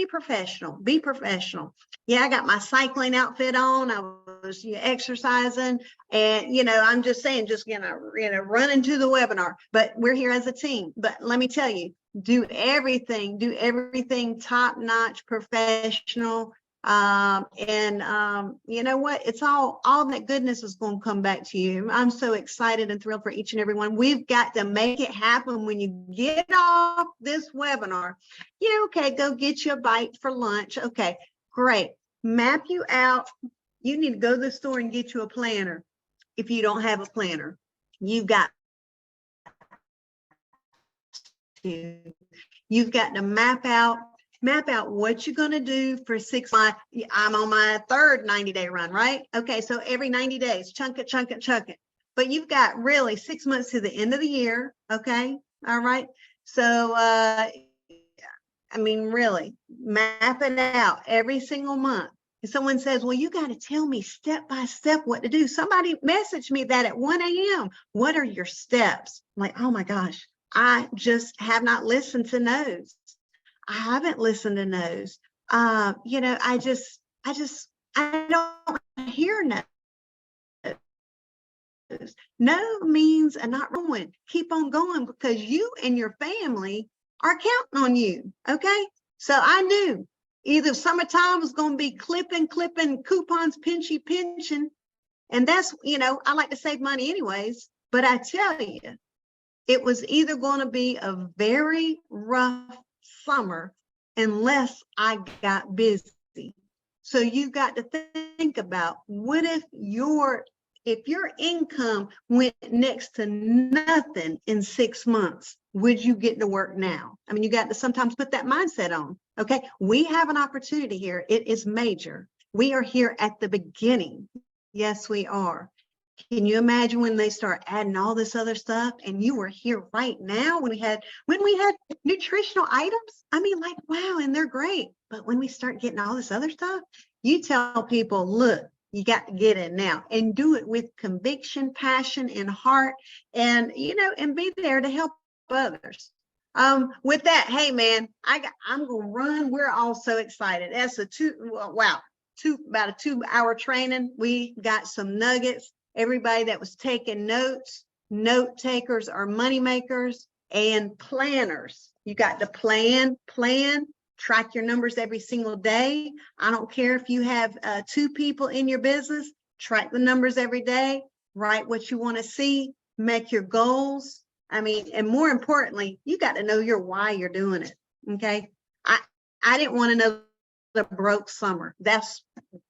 [SPEAKER 4] professional. Be professional. Yeah, I got my cycling outfit on. I was exercising, and I'm just saying, run into the webinar. But we're here as a team. But let me tell you, do everything top notch, professional. You know what? It's all that goodness is going to come back to you. I'm so excited and thrilled for each and every one. We've got to make it happen. When you get off this webinar, okay, go get you a bite for lunch. Okay, great. Map you out. You need to go to the store and get you a planner. If you don't have a planner, you've got to map out what you're going to do for 6 months. I'm on my third 90-day run, right? Okay, so every 90 days, chunk it. But you've got really 6 months to the end of the year, okay? All right. So, really, map it out every single month. If someone says, well, you got to tell me step by step what to do. Somebody messaged me that at 1 a.m. What are your steps? I'm like, oh my gosh, I just have not listened to those. I haven't listened to those. I don't hear no. No means a not ruin. Keep on going, because you and your family are counting on you. Okay. So I knew either summertime was going to be clipping coupons, pinching. And that's, I like to save money anyways, but I tell you, it was either going to be a very rough summer unless I got busy. So you got to think about, what if your income went next to nothing in 6 months? Would you get to work now? You got to sometimes put that mindset on. Okay, we have an opportunity here. It is major. We are here at the beginning. Yes, we are. Can you imagine when they start adding all this other stuff, and you were here right now when we had nutritional items? Wow, and they're great. But when we start getting all this other stuff, you tell people, look, you got to get in now and do it with conviction, passion, and heart, and and be there to help others. With that, hey man, I'm gonna run. We're all so excited. That's about a 2-hour training. We got some nuggets. Everybody that was taking notes, note takers are money makers and planners. You got to plan, track your numbers every single day. I don't care if you have 2 people in your business, track the numbers every day, write what you want to see, make your goals. And more importantly, you got to know why you're doing it. Okay. I didn't want another broke summer.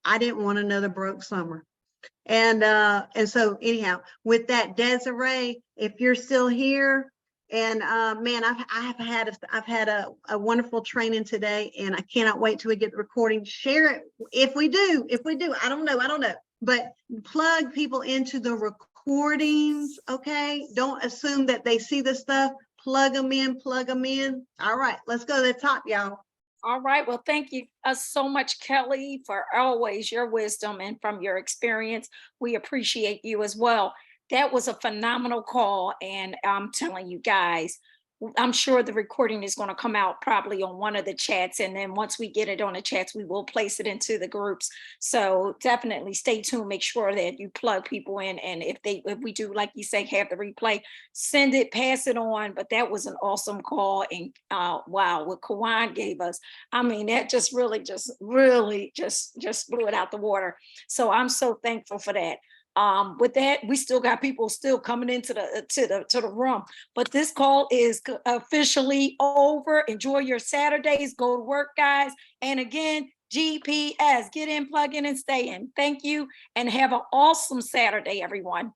[SPEAKER 4] I didn't want another broke summer. And so anyhow, with that, Desiree, if you're still here, and man, I've had a wonderful training today, and I cannot wait till we get the recording. Share it if we do. I don't know, but plug people into the recordings. Okay, don't assume that they see the stuff. Plug them in. All right, let's go to the top, y'all.
[SPEAKER 1] All right. Well, thank you so much, Kelly, for always your wisdom and from your experience. We appreciate you as well. That was a phenomenal call. And I'm telling you guys, I'm sure the recording is going to come out probably on one of the chats. And then once we get it on the chats, we will place it into the groups. So definitely stay tuned. Make sure that you plug people in. And if we do, like you say, have the replay, send it, pass it on. But that was an awesome call. And wow, what Kawan gave us, that just really blew it out the water. So I'm so thankful for that. With that, we still got people still coming into the room, but this call is officially over. Enjoy your Saturdays. Go to work, guys. And again, GPS, get in, plug in, and stay in. Thank you, and have an awesome Saturday, everyone.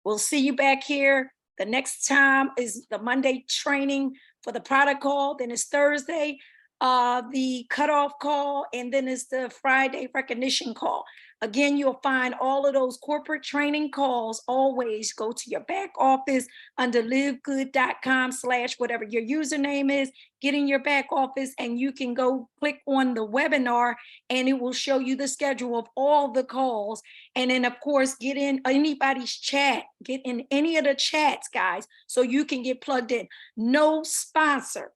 [SPEAKER 1] We'll see you back here The next time is the Monday training for the product call, then it's Thursday, the cutoff call, and then it's the Friday recognition call. Again, you'll find all of those corporate training calls. Always go to your back office under livegood.com/whatever your username is, get in your back office, and you can go click on the webinar and it will show you the schedule of all the calls. And then of course, get in anybody's chat, get in any of the chats, guys, so you can get plugged in. No sponsor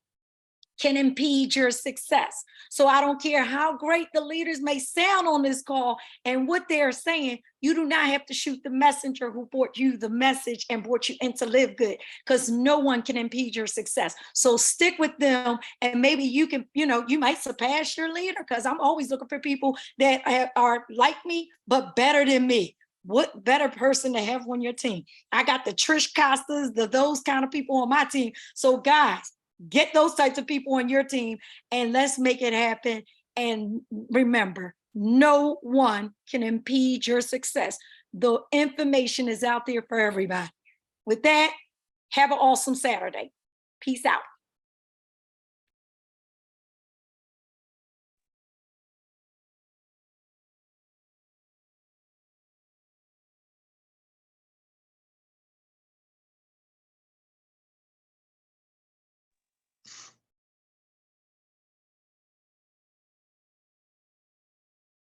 [SPEAKER 1] can impede your success. So I don't care how great the leaders may sound on this call and what they're saying, you do not have to shoot the messenger who brought you the message and brought you into Live Good, because no one can impede your success. So stick with them, and maybe you can, you might surpass your leader, because I'm always looking for people that are like me, but better than me. What better person to have on your team? I got the Trish Costas, those kind of people on my team. So guys, get those types of people on your team and let's make it happen. And remember, no one can impede your success. The information is out there for everybody. With that, have an awesome Saturday. Peace out.